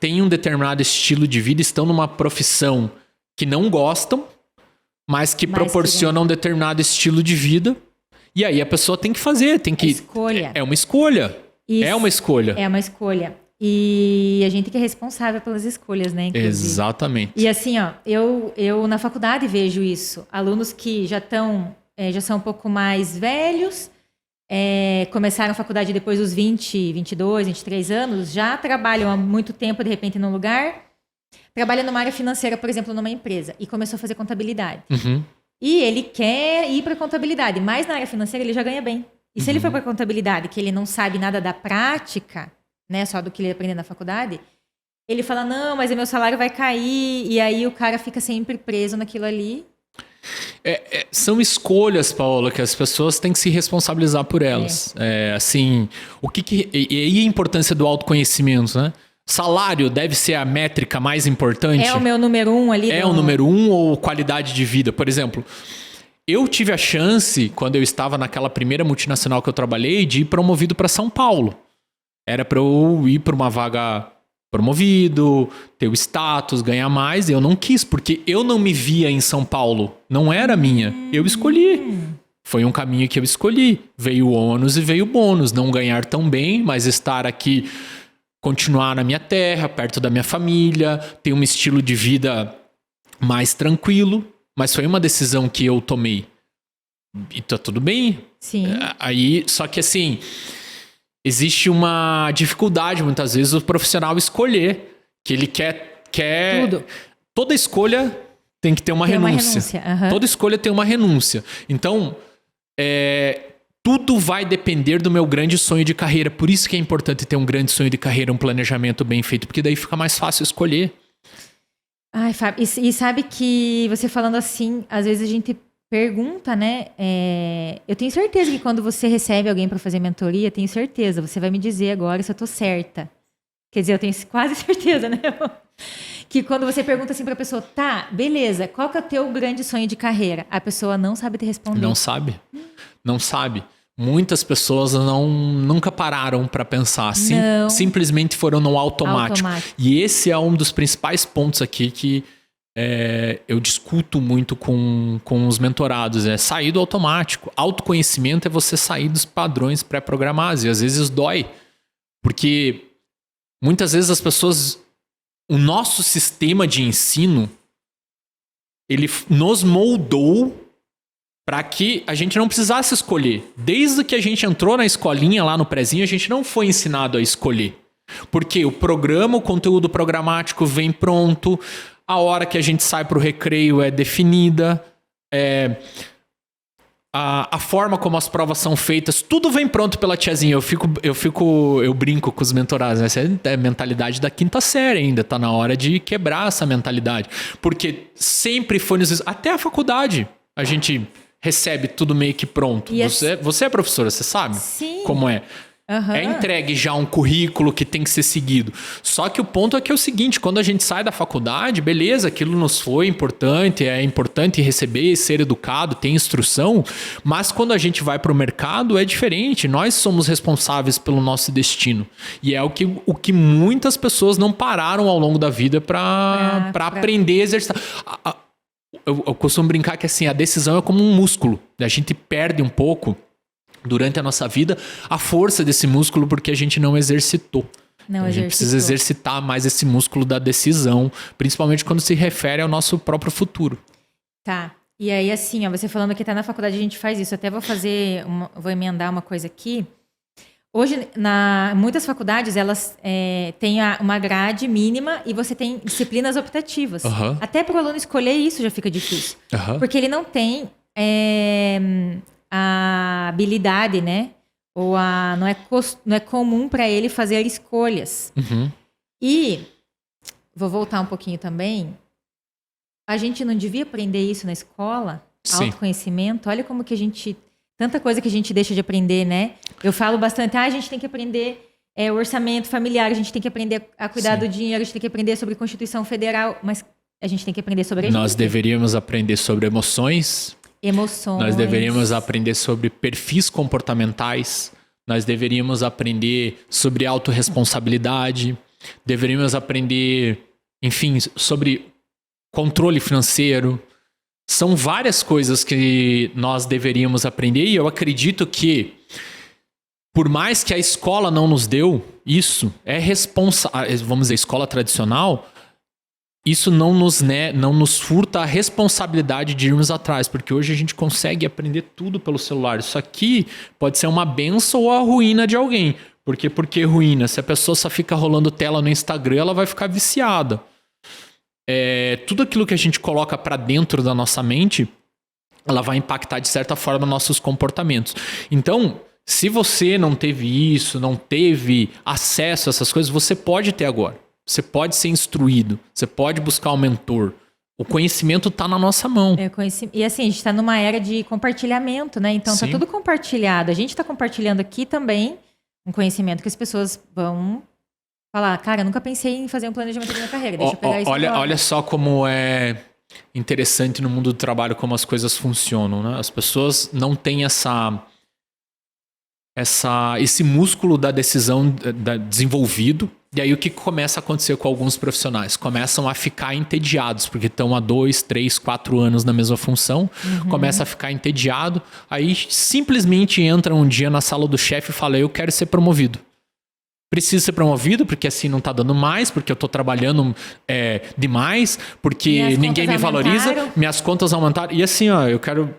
Tem um determinado estilo de vida, estão numa profissão que não gostam, mas que Mais proporcionam um determinado estilo de vida. E aí a pessoa tem que fazer, tem que... Escolha. É uma escolha. Isso. É uma escolha. É uma escolha. E a gente que é responsável pelas escolhas, né? Inclusive. Exatamente. E assim, ó, eu na faculdade vejo isso. Alunos que já são um pouco mais velhos, começaram a faculdade depois dos 20, 22, 23 anos, já trabalham há muito tempo, de repente, num lugar, trabalha numa área financeira, por exemplo, numa empresa, e começou a fazer contabilidade. Uhum. E ele quer ir para contabilidade, mas na área financeira ele já ganha bem. E se ele for para contabilidade, que ele não sabe nada da prática, né, só do que ele aprendeu na faculdade, ele fala, não, mas o meu salário vai cair, e aí o cara fica sempre preso naquilo ali. São escolhas, Paola, que as pessoas têm que se responsabilizar por elas. Assim, e aí a importância do autoconhecimento, né? Salário deve ser a métrica mais importante? É o meu número 1 ali? É o número 1 ou qualidade de vida? Por exemplo, eu tive a chance, quando eu estava naquela primeira multinacional que eu trabalhei, de ir promovido para São Paulo. Era para eu ir para uma vaga promovido, ter o status, ganhar mais. Eu não quis, porque eu não me via em São Paulo. Não era minha. Eu escolhi. Foi um caminho que eu escolhi. Veio o ônus e veio o bônus. Não ganhar tão bem, mas estar aqui, continuar na minha terra, perto da minha família, ter um estilo de vida mais tranquilo. Mas foi uma decisão que eu tomei. E tá tudo bem. Sim. Aí, só que assim, existe uma dificuldade, muitas vezes, o profissional escolher. Que ele quer... Tudo. Toda escolha tem que ter uma renúncia. Uhum. Toda escolha tem uma renúncia. Então, tudo vai depender do meu grande sonho de carreira. Por isso que é importante ter um grande sonho de carreira, um planejamento bem feito, porque daí fica mais fácil escolher. Ai, Fábio, e sabe que você falando assim, às vezes a gente pergunta, né? Eu tenho certeza que quando você recebe alguém para fazer mentoria, tenho certeza, você vai me dizer agora se eu tô certa. Quer dizer, eu tenho quase certeza, né? Que quando você pergunta assim pra pessoa, tá, beleza, qual que é o teu grande sonho de carreira? A pessoa não sabe te responder. Não sabe. Não sabe. Muitas pessoas nunca pararam para pensar. Simplesmente foram no automático. E esse é um dos principais pontos aqui que eu discuto muito com os mentorados. É sair do automático. Autoconhecimento é você sair dos padrões pré-programados. E às vezes dói. Porque muitas vezes as pessoas... O nosso sistema de ensino, ele nos moldou para que a gente não precisasse escolher. Desde que a gente entrou na escolinha lá no prézinho, a gente não foi ensinado a escolher. Porque o programa, o conteúdo programático vem pronto, a hora que a gente sai para o recreio é definida, a forma como as provas são feitas, tudo vem pronto pela tiazinha. Eu brinco com os mentorados, né? Essa é a mentalidade da quinta série ainda, tá na hora de quebrar essa mentalidade. Porque sempre foi até a faculdade, a gente recebe tudo meio que pronto. Você é professora, você sabe? Sim. Como é? Uhum. É entregue já um currículo que tem que ser seguido. Só que o ponto é que é o seguinte, quando a gente sai da faculdade, beleza, aquilo nos foi importante, é importante receber, ser educado, ter instrução, mas quando a gente vai para o mercado é diferente, nós somos responsáveis pelo nosso destino. E é o que muitas pessoas não pararam ao longo da vida para aprender a exercitar. Eu costumo brincar que assim, a decisão é como um músculo, a gente perde um pouco durante a nossa vida a força desse músculo porque a gente não exercitou. A gente precisa exercitar mais esse músculo da decisão, principalmente quando se refere ao nosso próprio futuro. Tá. E aí, assim, ó, você falando que tá na faculdade, a gente faz isso. Até vou emendar uma coisa aqui. Hoje, muitas faculdades, elas têm uma grade mínima e você tem disciplinas optativas. Uhum. Até para o aluno escolher isso já fica difícil. Uhum. Porque ele não tem... a habilidade, né? Ou não é comum para ele fazer escolhas. Uhum. E vou voltar um pouquinho também. A gente não devia aprender isso na escola? Sim. Autoconhecimento. Olha como que tanta coisa que a gente deixa de aprender, né? Eu falo bastante, a gente tem que aprender o orçamento familiar, a gente tem que aprender a cuidar do dinheiro, a gente tem que aprender sobre Constituição Federal, mas a gente tem que aprender sobre a gente. Nós deveríamos aprender sobre emoções. Nós deveríamos aprender sobre perfis comportamentais. Nós deveríamos aprender sobre autorresponsabilidade. Deveríamos aprender, enfim, sobre controle financeiro. São várias coisas que nós deveríamos aprender e eu acredito que, por mais que a escola não nos deu, isso é vamos dizer, escola tradicional, isso não nos furta a responsabilidade de irmos atrás, porque hoje a gente consegue aprender tudo pelo celular. Isso aqui pode ser uma benção ou a ruína de alguém. Por que ruína? Se a pessoa só fica rolando tela no Instagram, ela vai ficar viciada. Tudo aquilo que a gente coloca para dentro da nossa mente, ela vai impactar de certa forma nossos comportamentos. Então, se você não teve isso, não teve acesso a essas coisas, você pode ter agora. Você pode ser instruído, você pode buscar um mentor. O conhecimento está na nossa mão. E assim, a gente está numa era de compartilhamento, né? Então está tudo compartilhado. A gente está compartilhando aqui também um conhecimento que as pessoas vão falar, cara, eu nunca pensei em fazer um planejamento da minha carreira. Deixa eu pegar isso agora. Olha só como é interessante no mundo do trabalho como as coisas funcionam, né? As pessoas não têm esse músculo da decisão desenvolvido. E aí o que começa a acontecer com alguns profissionais? Começam a ficar entediados, porque estão há 2, 3, 4 anos na mesma função. Começa a ficar entediado. Aí simplesmente entra um dia na sala do chefe e fala, eu quero ser promovido. Preciso ser promovido porque assim não tá dando mais, porque eu tô trabalhando demais, porque ninguém me valoriza, minhas contas aumentaram. E assim, eu quero...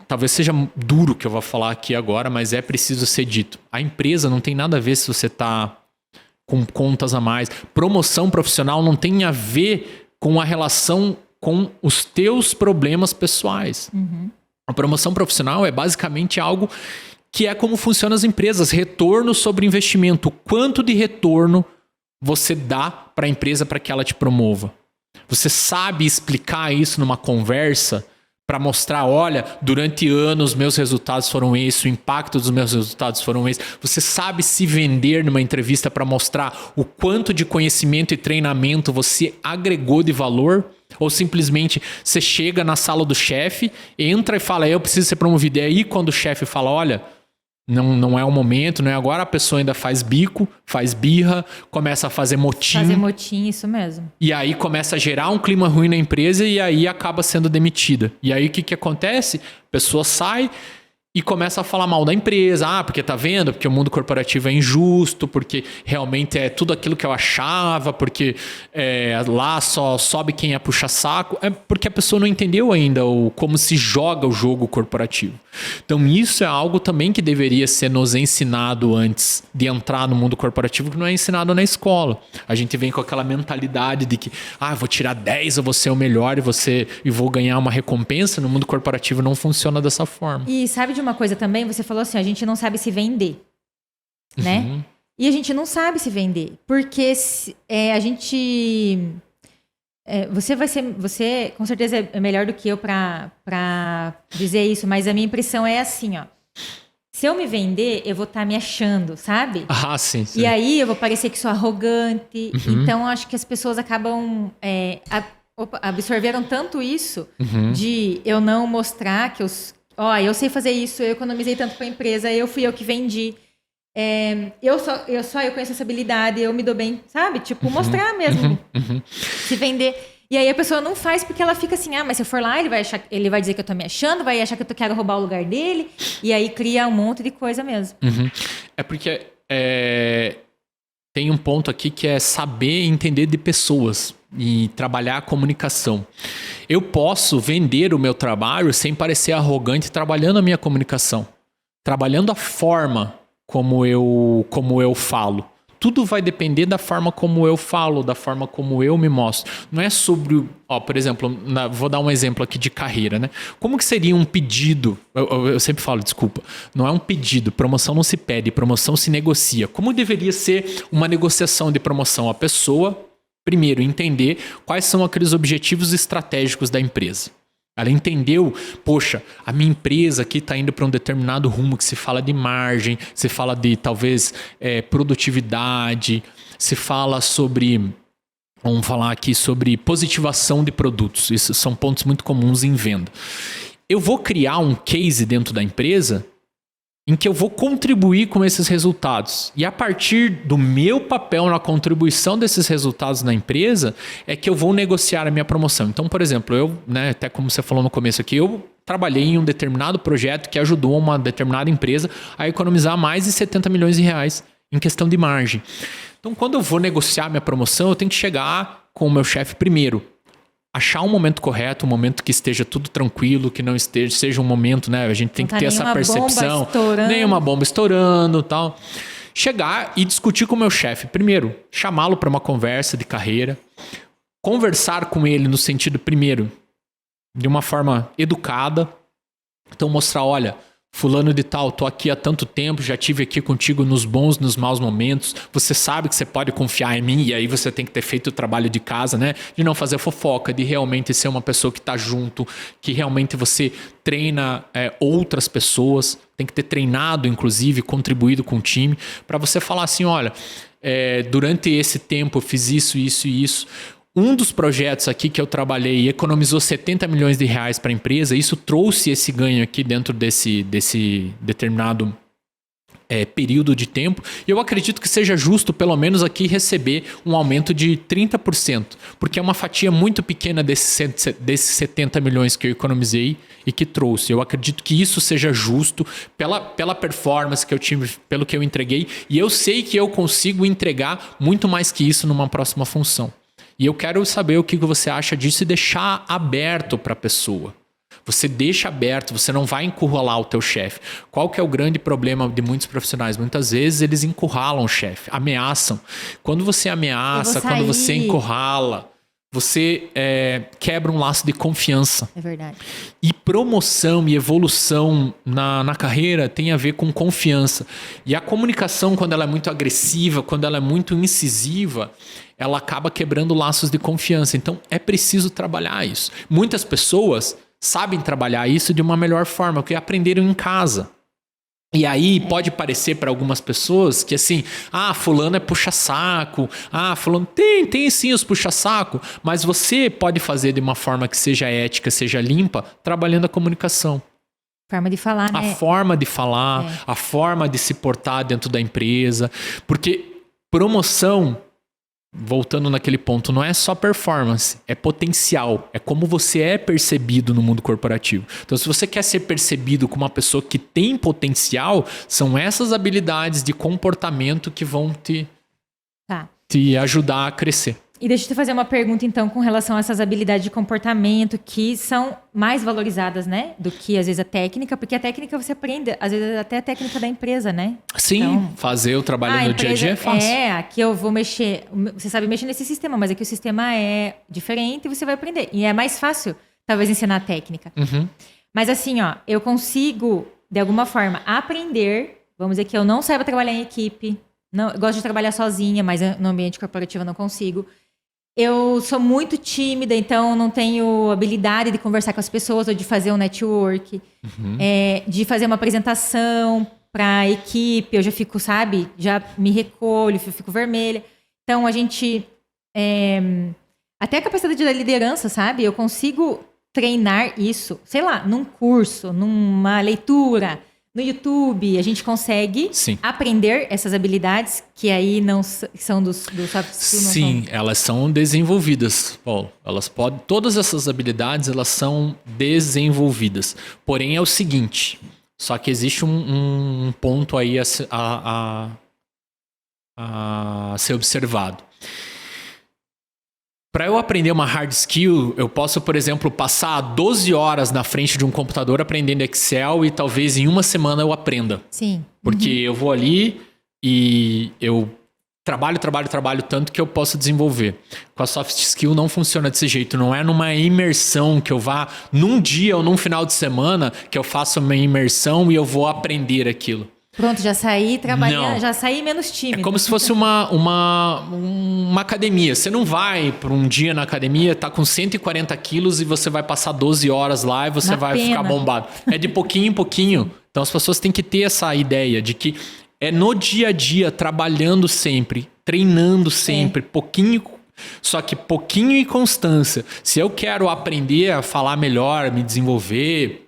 Talvez seja duro o que eu vou falar aqui agora, mas é preciso ser dito. A empresa não tem nada a ver se você tá com contas a mais. Promoção profissional não tem a ver com a relação com os teus problemas pessoais. A promoção profissional é basicamente algo que é como funcionam as empresas. Retorno sobre investimento. Quanto de retorno você dá para a empresa para que ela te promova? Você sabe explicar isso numa conversa para mostrar, olha, durante anos meus resultados foram esse, o impacto dos meus resultados foram esse. Você sabe se vender numa entrevista para mostrar o quanto de conhecimento e treinamento você agregou de valor? Ou simplesmente você chega na sala do chefe, entra e fala, eu preciso ser promovido. E aí quando o chefe fala, olha, não é o momento, não é agora, a pessoa ainda faz bico, faz birra, começa a fazer motim. Fazer motim, isso mesmo. E aí começa a gerar um clima ruim na empresa e aí acaba sendo demitida. E aí o que acontece? A pessoa sai e começa a falar mal da empresa. Porque tá vendo? Porque o mundo corporativo é injusto, porque realmente é tudo aquilo que eu achava, porque lá só sobe quem é puxa-saco. É porque a pessoa não entendeu ainda como se joga o jogo corporativo. Então isso é algo também que deveria ser nos ensinado antes de entrar no mundo corporativo, que não é ensinado na escola. A gente vem com aquela mentalidade de que vou tirar 10, eu vou ser o melhor e vou ganhar uma recompensa. No mundo corporativo não funciona dessa forma. E sabe de uma coisa também? Você falou assim, a gente não sabe se vender, né? E a gente não sabe se vender, porque a gente... Você com certeza é melhor do que eu pra dizer isso, mas a minha impressão é assim, ó. Se eu me vender, eu vou estar me achando, sabe? Sim. E aí eu vou parecer que sou arrogante. Então acho que as pessoas acabam absorveram tanto isso de eu não mostrar que eu sei fazer isso, eu economizei tanto para a empresa, fui eu que vendi. Eu conheço essa habilidade, eu me dou bem, sabe? Tipo, mostrar mesmo. Se vender. E aí a pessoa não faz porque ela fica assim, mas se eu for lá, ele vai dizer que eu tô me achando, vai achar que eu quero roubar o lugar dele. E aí cria um monte de coisa mesmo. É porque tem um ponto aqui que é saber entender de pessoas e trabalhar a comunicação. Eu posso vender o meu trabalho sem parecer arrogante trabalhando a minha comunicação. Trabalhando a forma como eu falo. Tudo vai depender da forma como eu falo, da forma como eu me mostro. Não é sobre... por exemplo, vou dar um exemplo aqui de carreira, né? Como que seria um pedido? Eu sempre falo, desculpa. Não é um pedido. Promoção não se pede, promoção se negocia. Como deveria ser uma negociação de promoção? A pessoa, primeiro, entender quais são aqueles objetivos estratégicos da empresa. Ela entendeu, poxa, a minha empresa aqui está indo para um determinado rumo que se fala de margem, se fala de talvez produtividade, se fala sobre, vamos falar aqui sobre positivação de produtos. Isso são pontos muito comuns em venda. Eu vou criar um case dentro da empresa em que eu vou contribuir com esses resultados. E a partir do meu papel na contribuição desses resultados na empresa, é que eu vou negociar a minha promoção. Então, por exemplo, eu, né, até como você falou no começo aqui, eu trabalhei em um determinado projeto que ajudou uma determinada empresa a economizar mais de 70 milhões de reais em questão de margem. Então, quando eu vou negociar minha promoção, eu tenho que chegar com o meu chefe primeiro. Achar um momento correto, um momento que esteja tudo tranquilo, que não esteja, seja um momento, né? A gente tem que ter essa percepção. Nenhuma bomba estourando, tal. Chegar e discutir com o meu chefe. Primeiro, chamá-lo para uma conversa de carreira. Conversar com ele no sentido, primeiro, de uma forma educada. Então mostrar, olha, fulano de tal, tô aqui há tanto tempo, já tive aqui contigo nos bons, nos maus momentos. Você sabe que você pode confiar em mim, e aí você tem que ter feito o trabalho de casa, né? De não fazer fofoca, de realmente ser uma pessoa que tá junto, que realmente você treina outras pessoas, tem que ter treinado, inclusive, contribuído com o time, para você falar assim, olha, durante esse tempo eu fiz isso, isso e isso. Um dos projetos aqui que eu trabalhei economizou 70 milhões de reais para a empresa. Isso trouxe esse ganho aqui dentro desse determinado período de tempo. E eu acredito que seja justo, pelo menos aqui, receber um aumento de 30%. Porque é uma fatia muito pequena desses 70 milhões que eu economizei e que trouxe. Eu acredito que isso seja justo pela performance que eu tive, pelo que eu entreguei. E eu sei que eu consigo entregar muito mais que isso numa próxima função. E eu quero saber o que você acha disso e deixar aberto para a pessoa. Você deixa aberto, você não vai encurralar o teu chefe. Qual que é o grande problema de muitos profissionais? Muitas vezes eles encurralam o chefe, ameaçam. Quando você ameaça, quando você encurrala, você quebra um laço de confiança. É verdade. E promoção e evolução na carreira tem a ver com confiança. E a comunicação, quando ela é muito agressiva, quando ela é muito incisiva, ela acaba quebrando laços de confiança. Então, é preciso trabalhar isso. Muitas pessoas sabem trabalhar isso de uma melhor forma, porque aprenderam em casa. E aí pode parecer para algumas pessoas que assim, fulano é puxa-saco, fulano tem sim os puxa-saco, mas você pode fazer de uma forma que seja ética, seja limpa, trabalhando a comunicação. Forma de falar, né? A forma de falar, a forma de se portar dentro da empresa, porque promoção, voltando naquele ponto, não é só performance, é potencial, é como você é percebido no mundo corporativo. Então, se você quer ser percebido como uma pessoa que tem potencial, são essas habilidades de comportamento que vão te ajudar a crescer. E deixa eu te fazer uma pergunta, então, com relação a essas habilidades de comportamento que são mais valorizadas, né? Do que, às vezes, a técnica. Porque a técnica você aprende, às vezes, até a técnica da empresa, né? Sim, então, fazer o trabalho no dia a dia é fácil. Aqui eu vou mexer... Você sabe mexer nesse sistema, mas aqui o sistema é diferente e você vai aprender. E é mais fácil, talvez, ensinar a técnica. Uhum. Mas assim, eu consigo, de alguma forma, aprender... Vamos dizer que eu não saiba trabalhar em equipe. Não, eu gosto de trabalhar sozinha, mas no ambiente corporativo eu não consigo. Eu sou muito tímida, então não tenho habilidade de conversar com as pessoas ou de fazer um network, de fazer uma apresentação para a equipe. Eu já fico, já me recolho, fico vermelha. Então, a gente... até a capacidade da liderança, eu consigo treinar isso, sei lá, num curso, numa leitura... No YouTube, a gente consegue aprender essas habilidades que aí não são dos soft skills. Sim, elas são desenvolvidas, Paulo. Todas essas habilidades, elas são desenvolvidas. Porém, é o seguinte, só que existe um ponto aí a ser observado. Para eu aprender uma hard skill, eu posso, por exemplo, passar 12 horas na frente de um computador aprendendo Excel e talvez em uma semana eu aprenda. Sim. Porque eu vou ali e eu trabalho tanto que eu posso desenvolver. Com a soft skill não funciona desse jeito. Não é numa imersão que eu vá num dia ou num final de semana que eu faço uma imersão e eu vou aprender aquilo. Pronto, já saí trabalhando, já saí menos tímido. É como se fosse uma academia. Você não vai para um dia na academia, tá com 140 quilos e você vai passar 12 horas lá e você vai ficar bombado. É de pouquinho em pouquinho. Então as pessoas têm que ter essa ideia de que é no dia a dia, trabalhando sempre, treinando sempre, pouquinho. Só que pouquinho e constância. Se eu quero aprender a falar melhor, me desenvolver...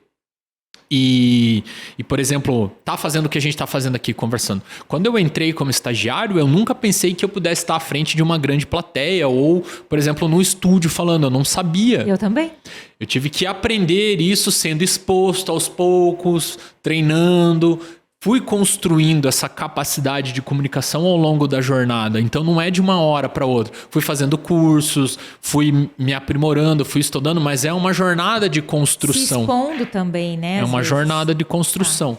E, por exemplo, tá fazendo o que a gente tá fazendo aqui, conversando. Quando eu entrei como estagiário, eu nunca pensei que eu pudesse estar à frente de uma grande plateia ou, por exemplo, no estúdio falando, eu não sabia. Eu também. Eu tive que aprender isso sendo exposto aos poucos, treinando. Fui construindo essa capacidade de comunicação ao longo da jornada. Então não é de uma hora para outra. Fui fazendo cursos, fui me aprimorando, fui estudando, mas é uma jornada de construção. Se expondo também, né? É uma jornada de construção.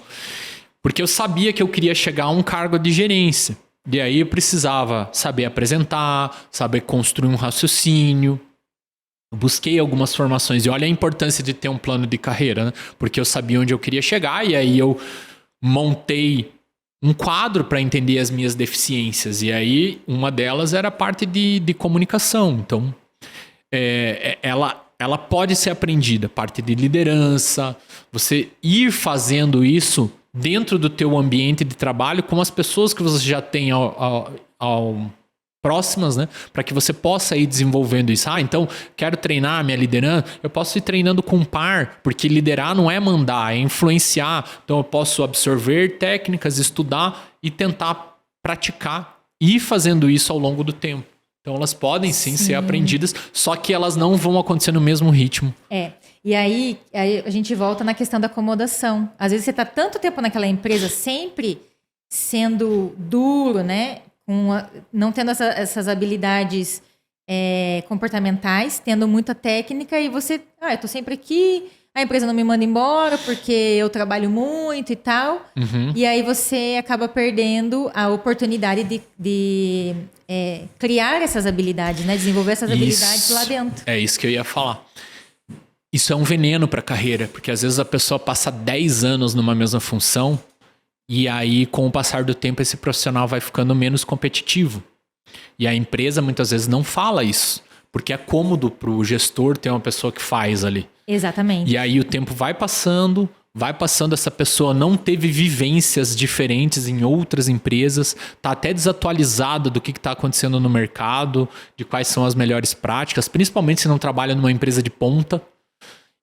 Porque eu sabia que eu queria chegar a um cargo de gerência. E aí eu precisava saber apresentar, saber construir um raciocínio. Busquei algumas formações. E olha a importância de ter um plano de carreira, né? Porque eu sabia onde eu queria chegar e aí eu montei um quadro para entender as minhas deficiências. E aí, uma delas era a parte de comunicação. Então, ela pode ser aprendida. Parte de liderança. Você ir fazendo isso dentro do teu ambiente de trabalho com as pessoas que você já tem próximas, né? Para que você possa ir desenvolvendo isso. Então, quero treinar a minha liderança, eu posso ir treinando com um par, porque liderar não é mandar, é influenciar. Então, eu posso absorver técnicas, estudar e tentar praticar e ir fazendo isso ao longo do tempo. Então, elas podem sim ser aprendidas, só que elas não vão acontecer no mesmo ritmo. E aí a gente volta na questão da acomodação. Às vezes você está tanto tempo naquela empresa sempre sendo duro, né? Não tendo essas habilidades comportamentais, tendo muita técnica e você, eu tô sempre aqui, a empresa não me manda embora porque eu trabalho muito e tal. Uhum. E aí você acaba perdendo a oportunidade de criar essas habilidades, né? Desenvolver essas habilidades lá dentro. É isso que eu ia falar. Isso é um veneno para a carreira, porque às vezes a pessoa passa 10 anos numa mesma função. E aí, com o passar do tempo, esse profissional vai ficando menos competitivo. E a empresa, muitas vezes, não fala isso. Porque é cômodo para o gestor ter uma pessoa que faz ali. Exatamente. E aí, o tempo vai passando, essa pessoa não teve vivências diferentes em outras empresas, está até desatualizada do que está acontecendo no mercado, de quais são as melhores práticas, principalmente se não trabalha numa empresa de ponta.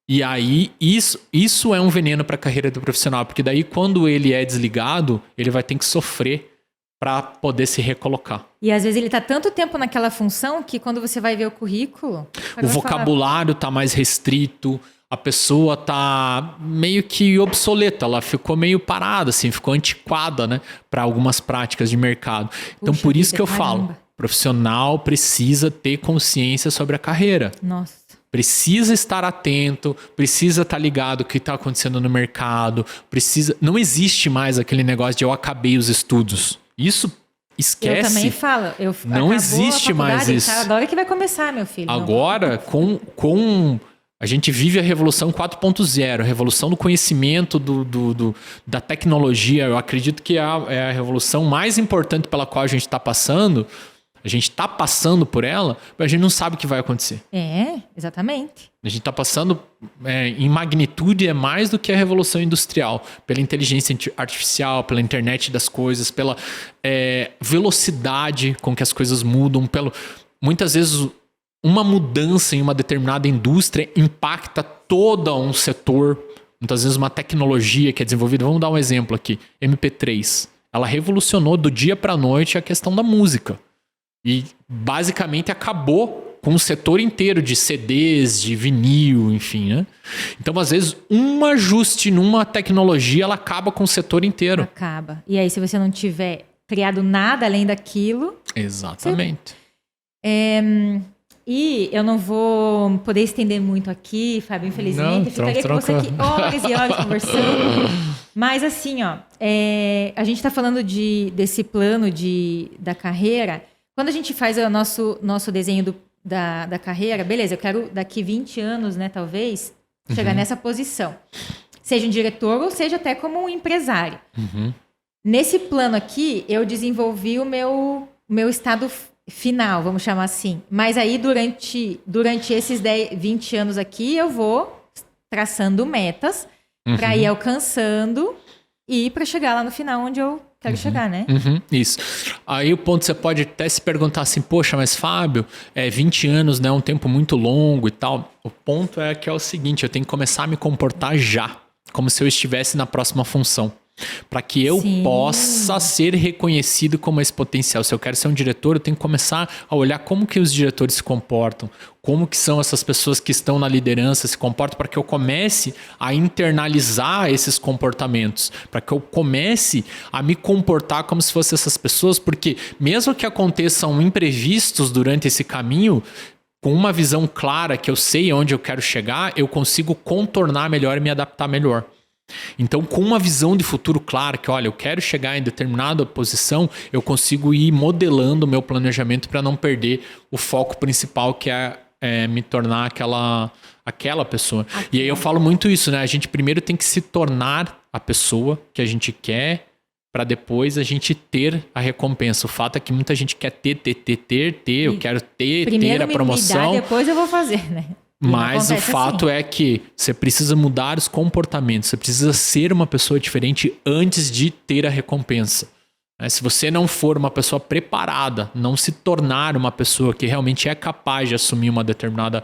E aí, isso é um veneno para a carreira do profissional, porque daí quando ele é desligado, ele vai ter que sofrer para poder se recolocar. E às vezes ele está tanto tempo naquela função que quando você vai ver o currículo... O vocabulário está mais restrito, a pessoa está meio que obsoleta, ela ficou meio parada, assim, ficou antiquada, né, para algumas práticas de mercado. Então, por isso que eu falo, profissional precisa ter consciência sobre a carreira. Nossa. Precisa estar atento, precisa estar ligado o que está acontecendo no mercado, não existe mais aquele negócio de eu acabei os estudos. Isso esquece. Eu também falo. Não existe mais isso. Agora que vai começar, meu filho. Agora, a gente vive a revolução 4.0, a revolução do conhecimento, da tecnologia. Eu acredito que é a revolução mais importante pela qual a gente está passando. A gente está passando por ela, mas a gente não sabe o que vai acontecer. Exatamente. A gente está passando em magnitude, é mais do que a revolução industrial. Pela inteligência artificial, pela internet das coisas, pela velocidade com que as coisas mudam. Muitas vezes, uma mudança em uma determinada indústria impacta todo um setor. Muitas vezes, uma tecnologia que é desenvolvida. Vamos dar um exemplo aqui. MP3. Ela revolucionou do dia para a noite a questão da música. E basicamente acabou com o setor inteiro de CDs, de vinil, enfim, né? Então, às vezes, um ajuste numa tecnologia, ela acaba com o setor inteiro. Acaba. E aí, se você não tiver criado nada além daquilo... Exatamente. E eu não vou poder estender muito aqui, Fábio, infelizmente. Eu ficaria com você aqui horas e horas conversando. Mas assim, a gente está falando desse plano da carreira... Quando a gente faz o nosso desenho da carreira, beleza, eu quero daqui 20 anos, né, talvez, chegar nessa posição. Seja um diretor ou seja até como um empresário. Uhum. Nesse plano aqui, eu desenvolvi o meu estado final, vamos chamar assim. Mas aí, durante esses 20 anos aqui, eu vou traçando metas para ir alcançando e para chegar lá no final onde eu quero chegar, né? Isso. Aí o ponto, você pode até se perguntar assim, poxa, mas Fábio, 20 anos, né, é um tempo muito longo e tal. O ponto é que é o seguinte, eu tenho que começar a me comportar já. como se eu estivesse na próxima função. Para que eu Sim. possa ser reconhecido como esse potencial. Se eu quero ser um diretor, eu tenho que começar a olhar como que os diretores se comportam, como que são essas pessoas que estão na liderança se comportam, para que eu comece a internalizar esses comportamentos, para que eu comece a me comportar como se fossem essas pessoas, porque mesmo que aconteçam imprevistos durante esse caminho, com uma visão clara que eu sei onde eu quero chegar, eu consigo contornar melhor e me adaptar melhor. Então, com uma visão de futuro clara, que olha, eu quero chegar em determinada posição, eu consigo ir modelando o meu planejamento para não perder o foco principal, que é me tornar aquela pessoa. E aí eu falo muito isso, né? A gente primeiro tem que se tornar a pessoa que a gente quer, para depois a gente ter a recompensa. O fato é que muita gente quer ter, eu quero ter a promoção. Primeiro me dá, depois eu vou fazer, né? Mas o fato é que você precisa mudar os comportamentos, você precisa ser uma pessoa diferente antes de ter a recompensa. Se você não for uma pessoa preparada, não se tornar uma pessoa que realmente é capaz de assumir uma determinada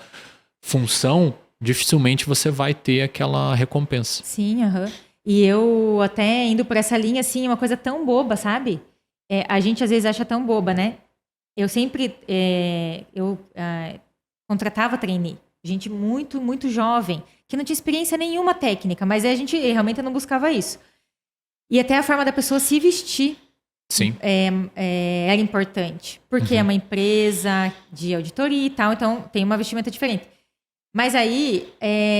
função, dificilmente você vai ter aquela recompensa. Sim, aham. E eu até indo por essa linha, assim, uma coisa tão boba, sabe? A gente às vezes acha tão boba, né? Eu sempre contratava trainee. Gente muito, muito jovem, que não tinha experiência nenhuma técnica, mas a gente realmente não buscava isso. E até a forma da pessoa se vestir Sim. Era importante, porque é uma empresa de auditoria e tal, então tem uma vestimenta diferente. Mas aí,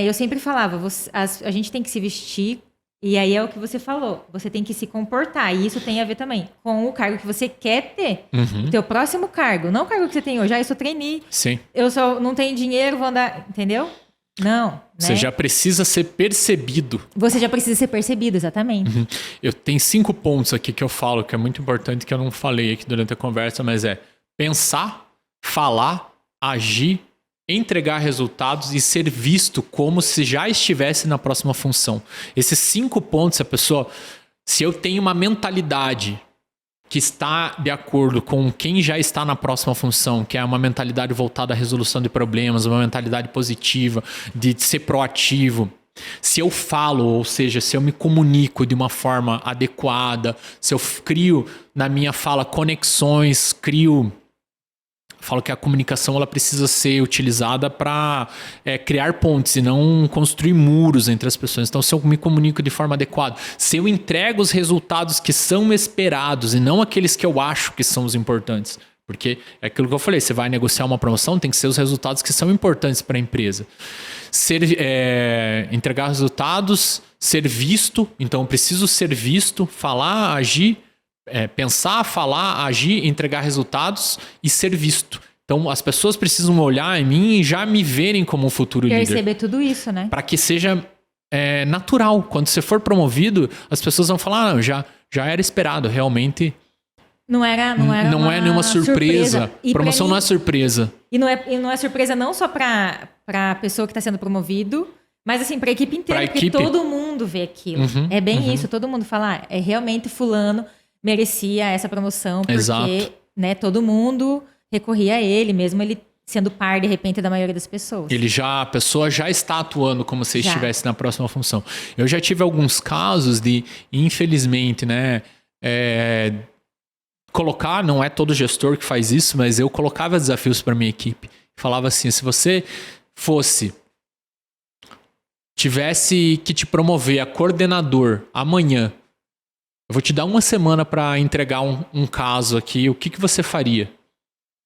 eu sempre falava, a gente tem que se vestir, e aí é o que você falou, você tem que se comportar, e isso tem a ver também com o cargo que você quer ter, o teu próximo cargo, não o cargo que você tem hoje, eu sou trainee, Sim. eu só não tenho dinheiro, vou andar, entendeu? Não, Você né? já precisa ser percebido. Você já precisa ser percebido, exatamente. Eu tenho 5 pontos aqui que eu falo, que é muito importante, que eu não falei aqui durante a conversa, mas é pensar, falar, agir, entregar resultados e ser visto como se já estivesse na próxima função. Esses 5 pontos, se eu tenho uma mentalidade que está de acordo com quem já está na próxima função, que é uma mentalidade voltada à resolução de problemas, uma mentalidade positiva, de ser proativo. Se eu falo, ou seja, se eu me comunico de uma forma adequada, se eu crio na minha fala conexões, falo que a comunicação ela precisa ser utilizada para criar pontes e não construir muros entre as pessoas. Então, se eu me comunico de forma adequada, se eu entrego os resultados que são esperados e não aqueles que eu acho que são os importantes. Porque é aquilo que eu falei, você vai negociar uma promoção, tem que ser os resultados que são importantes para a empresa. Entregar resultados, ser visto, então eu preciso ser visto, falar, agir, pensar, falar, agir, entregar resultados e ser visto. Então as pessoas precisam olhar em mim e já me verem como um futuro líder. Perceber tudo isso, né? Para que seja natural. Quando você for promovido, as pessoas vão falar, já era esperado, realmente. Não é nenhuma surpresa. Promoção mim, não é surpresa. E não é surpresa não só para a pessoa que está sendo promovido, mas assim, para a equipe inteira, porque todo mundo vê aquilo. É bem isso, todo mundo fala, realmente fulano merecia essa promoção, porque Exato. Né, todo mundo recorria a ele, mesmo ele sendo par, de repente, da maioria das pessoas. A pessoa já está atuando como se estivesse na próxima função. Eu já tive alguns casos de, infelizmente, né, colocar, não é todo gestor que faz isso, mas eu colocava desafios para minha equipe. Falava assim, se você tivesse que te promover a coordenador amanhã, eu vou te dar 1 semana para entregar um caso aqui, o que você faria?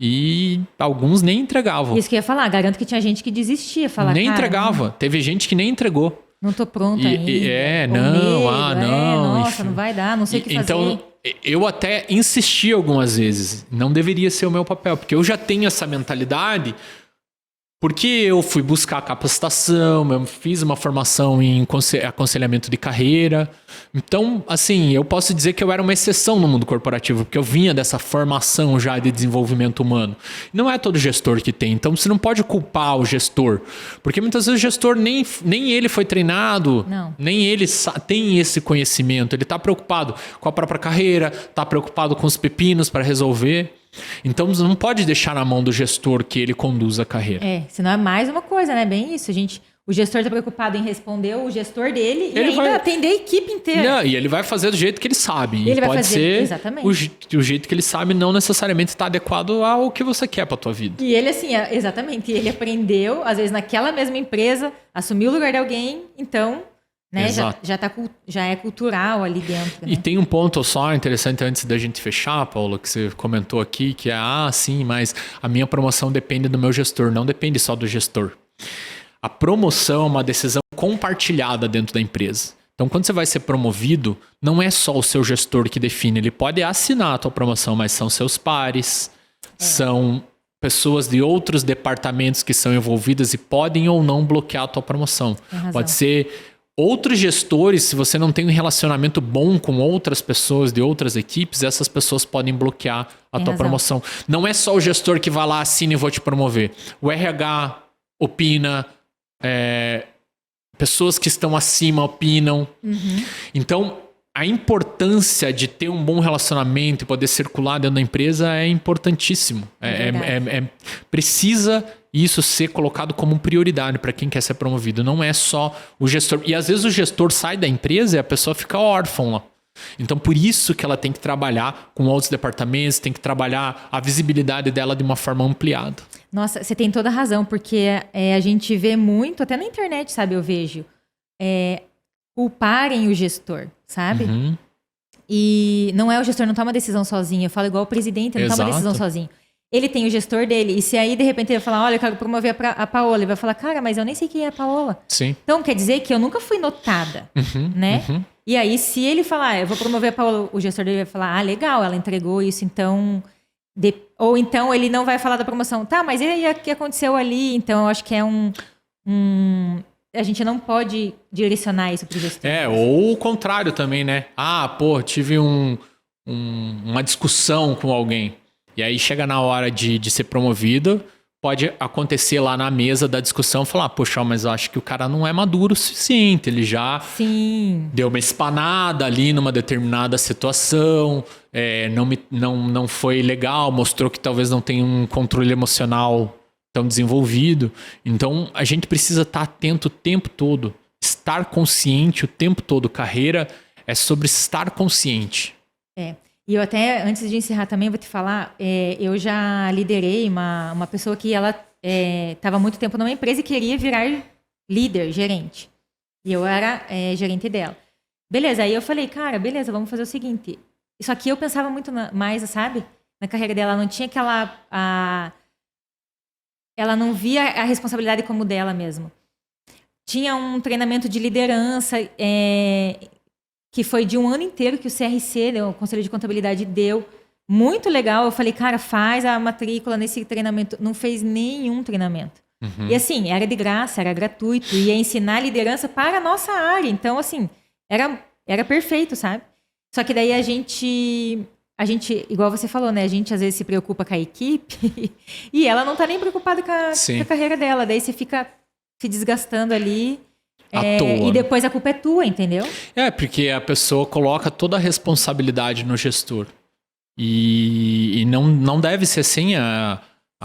E alguns nem entregavam. Isso que eu ia falar, garanto que tinha gente que desistia. Nem entregava, teve gente que nem entregou. Não tô pronta ainda. Nossa, enfim. não vai dar, não sei o que fazer. Então, eu até insisti algumas vezes. Não deveria ser o meu papel, porque eu já tenho essa mentalidade, porque eu fui buscar capacitação, eu fiz uma formação em aconselhamento de carreira. Então, assim, eu posso dizer que eu era uma exceção no mundo corporativo, porque eu vinha dessa formação já de desenvolvimento humano. Não é todo gestor que tem, então você não pode culpar o gestor, porque muitas vezes o gestor nem ele foi treinado, nem ele tem esse conhecimento. Ele está preocupado com a própria carreira, está preocupado com os pepinos para resolver. Então, você não pode deixar na mão do gestor que ele conduza a carreira. Senão é mais uma coisa, né? Bem isso, O gestor está preocupado em responder o gestor dele e Ele ainda vai- atender a equipe inteira. Não, e ele vai fazer do jeito que ele sabe. E Ele vai pode fazer- ser exatamente. o jeito que ele sabe não necessariamente está adequado ao que você quer para tua vida. E ele, assim, exatamente, ele aprendeu, às vezes, naquela mesma empresa, assumiu o lugar de alguém, então, né, Exato. já é cultural ali dentro. Né? E tem um ponto só interessante antes da gente fechar, Paulo, que você comentou aqui, que é, sim, mas a minha promoção depende do meu gestor, não depende só do gestor. A promoção é uma decisão compartilhada dentro da empresa. Então, quando você vai ser promovido, não é só o seu gestor que define. Ele pode assinar a tua promoção, mas são seus pares, são pessoas de outros departamentos que são envolvidas e podem ou não bloquear a tua promoção. Tem razão. Pode ser outros gestores, se você não tem um relacionamento bom com outras pessoas de outras equipes, essas pessoas podem bloquear a Tem tua razão. promoção. Não é só o gestor que vai lá, assina e vou te promover. O RH opina, pessoas que estão acima opinam. Então, a importância de ter um bom relacionamento e poder circular dentro da empresa é importantíssimo. Precisa isso ser colocado como prioridade para quem quer ser promovido. Não é só o gestor. E às vezes o gestor sai da empresa e a pessoa fica órfã lá. Então, por isso que ela tem que trabalhar com outros departamentos, tem que trabalhar a visibilidade dela de uma forma ampliada. Nossa, você tem toda a razão, porque a gente vê muito, até na internet, sabe, eu vejo, culparem o gestor, sabe? E não é o gestor, não toma decisão sozinho. Eu falo igual o presidente, não toma Exato. decisão sozinho. Ele tem o gestor dele. E se aí, de repente, ele falar, olha, eu quero promover a Paola, ele vai falar, cara, mas eu nem sei quem é a Paola. Sim. Então, quer dizer que eu nunca fui notada, né? E aí, se ele falar, eu vou promover a Paola, o gestor dele vai falar, legal, ela entregou isso, então... Ou então, ele não vai falar da promoção. Tá, mas e aí, o que aconteceu ali? Então, eu acho que é a gente não pode direcionar isso pro gestor. Ou o contrário também, né? Tive uma discussão com alguém. E aí chega na hora de ser promovido, pode acontecer lá na mesa da discussão, falar, poxa, mas eu acho que o cara não é maduro o suficiente, ele já Sim. deu uma espanada ali numa determinada situação, não foi legal, mostrou que talvez não tenha um controle emocional tão desenvolvido. Então, a gente precisa estar atento o tempo todo, estar consciente o tempo todo. Carreira é sobre estar consciente. E eu até, antes de encerrar também, vou te falar, eu já liderei uma pessoa que ela estava muito tempo numa empresa e queria virar líder, gerente. E eu era gerente dela. Beleza, aí eu falei, cara, beleza, vamos fazer o seguinte. Só que eu pensava muito mais, sabe? Na carreira dela, ela não tinha ela não via a responsabilidade como dela mesmo. Tinha um treinamento de liderança que foi de um ano inteiro que o CRC, o Conselho de Contabilidade, deu. Muito legal. Eu falei, cara, faz a matrícula nesse treinamento. Não fez nenhum treinamento. E assim, era de graça, era gratuito. Ia ensinar liderança para a nossa área. Então, assim, era perfeito, sabe? Só que daí a gente, igual você falou, né? A gente às vezes se preocupa com a equipe e ela não tá nem preocupada com a carreira dela. Daí você fica se desgastando ali. À toa. E depois a culpa é tua, entendeu? Porque a pessoa coloca toda a responsabilidade no gestor. E não deve ser assim. A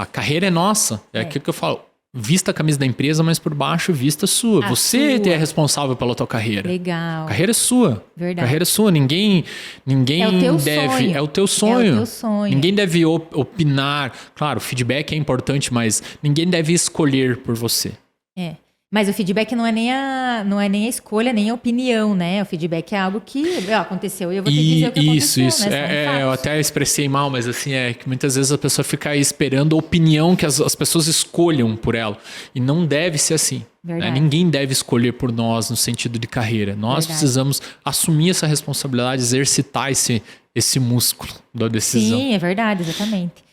carreira é nossa. É aquilo que eu falo. Vista a camisa da empresa, mas por baixo vista a sua. Você é responsável pela tua carreira. Legal. A carreira é sua. Verdade. Carreira é sua. Ninguém é o teu deve. Sonho. É o teu sonho. É o teu sonho. Ninguém deve opinar. Claro, o feedback é importante, mas ninguém deve escolher por você. Mas o feedback não é nem a escolha, nem a opinião, né? O feedback é algo que aconteceu e eu vou ter que dizer o que aconteceu. Isso. Né? Eu até expressei mal, mas assim, que muitas vezes a pessoa fica aí esperando a opinião que as pessoas escolham por ela. E não deve ser assim. Né? Ninguém deve escolher por nós no sentido de carreira. Nós precisamos assumir essa responsabilidade, exercitar esse músculo da decisão. Sim, é verdade, exatamente.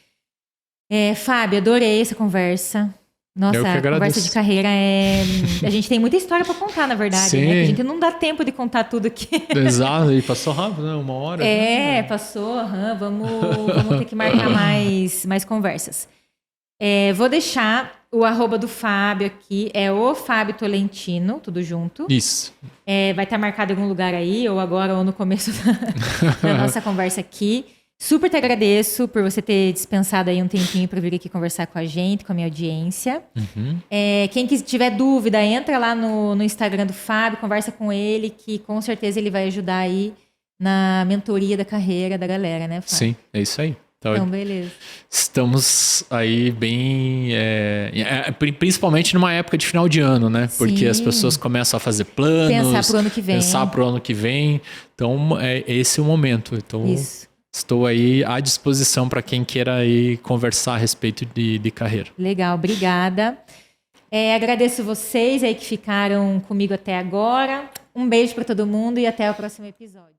Fábio, adorei essa conversa. Nossa, a conversa de carreira a gente tem muita história para contar, na verdade, né? Que a gente não dá tempo de contar tudo aqui. Exato, e passou rápido, né? 1 hora. Passou. Vamos ter que marcar mais conversas. Vou deixar o @ do Fábio aqui, o Fábio Tolentino, tudo junto. Isso. Vai estar marcado em algum lugar aí, ou agora, ou no começo da nossa conversa aqui. Super te agradeço por você ter dispensado aí um tempinho para vir aqui conversar com a gente, com a minha audiência. Quem tiver dúvida, entra lá no Instagram do Fábio, conversa com ele, que com certeza ele vai ajudar aí na mentoria da carreira da galera, né, Fábio? Sim, é isso aí. Então, beleza. Estamos aí bem... principalmente numa época de final de ano, né? Porque as pessoas começam a fazer planos. Pensar pro ano que vem. Pensar pro ano que vem. Então, esse é o momento. Então, estou aí à disposição para quem queira aí conversar a respeito de carreira. Legal, obrigada. Agradeço vocês aí que ficaram comigo até agora. Um beijo para todo mundo e até o próximo episódio.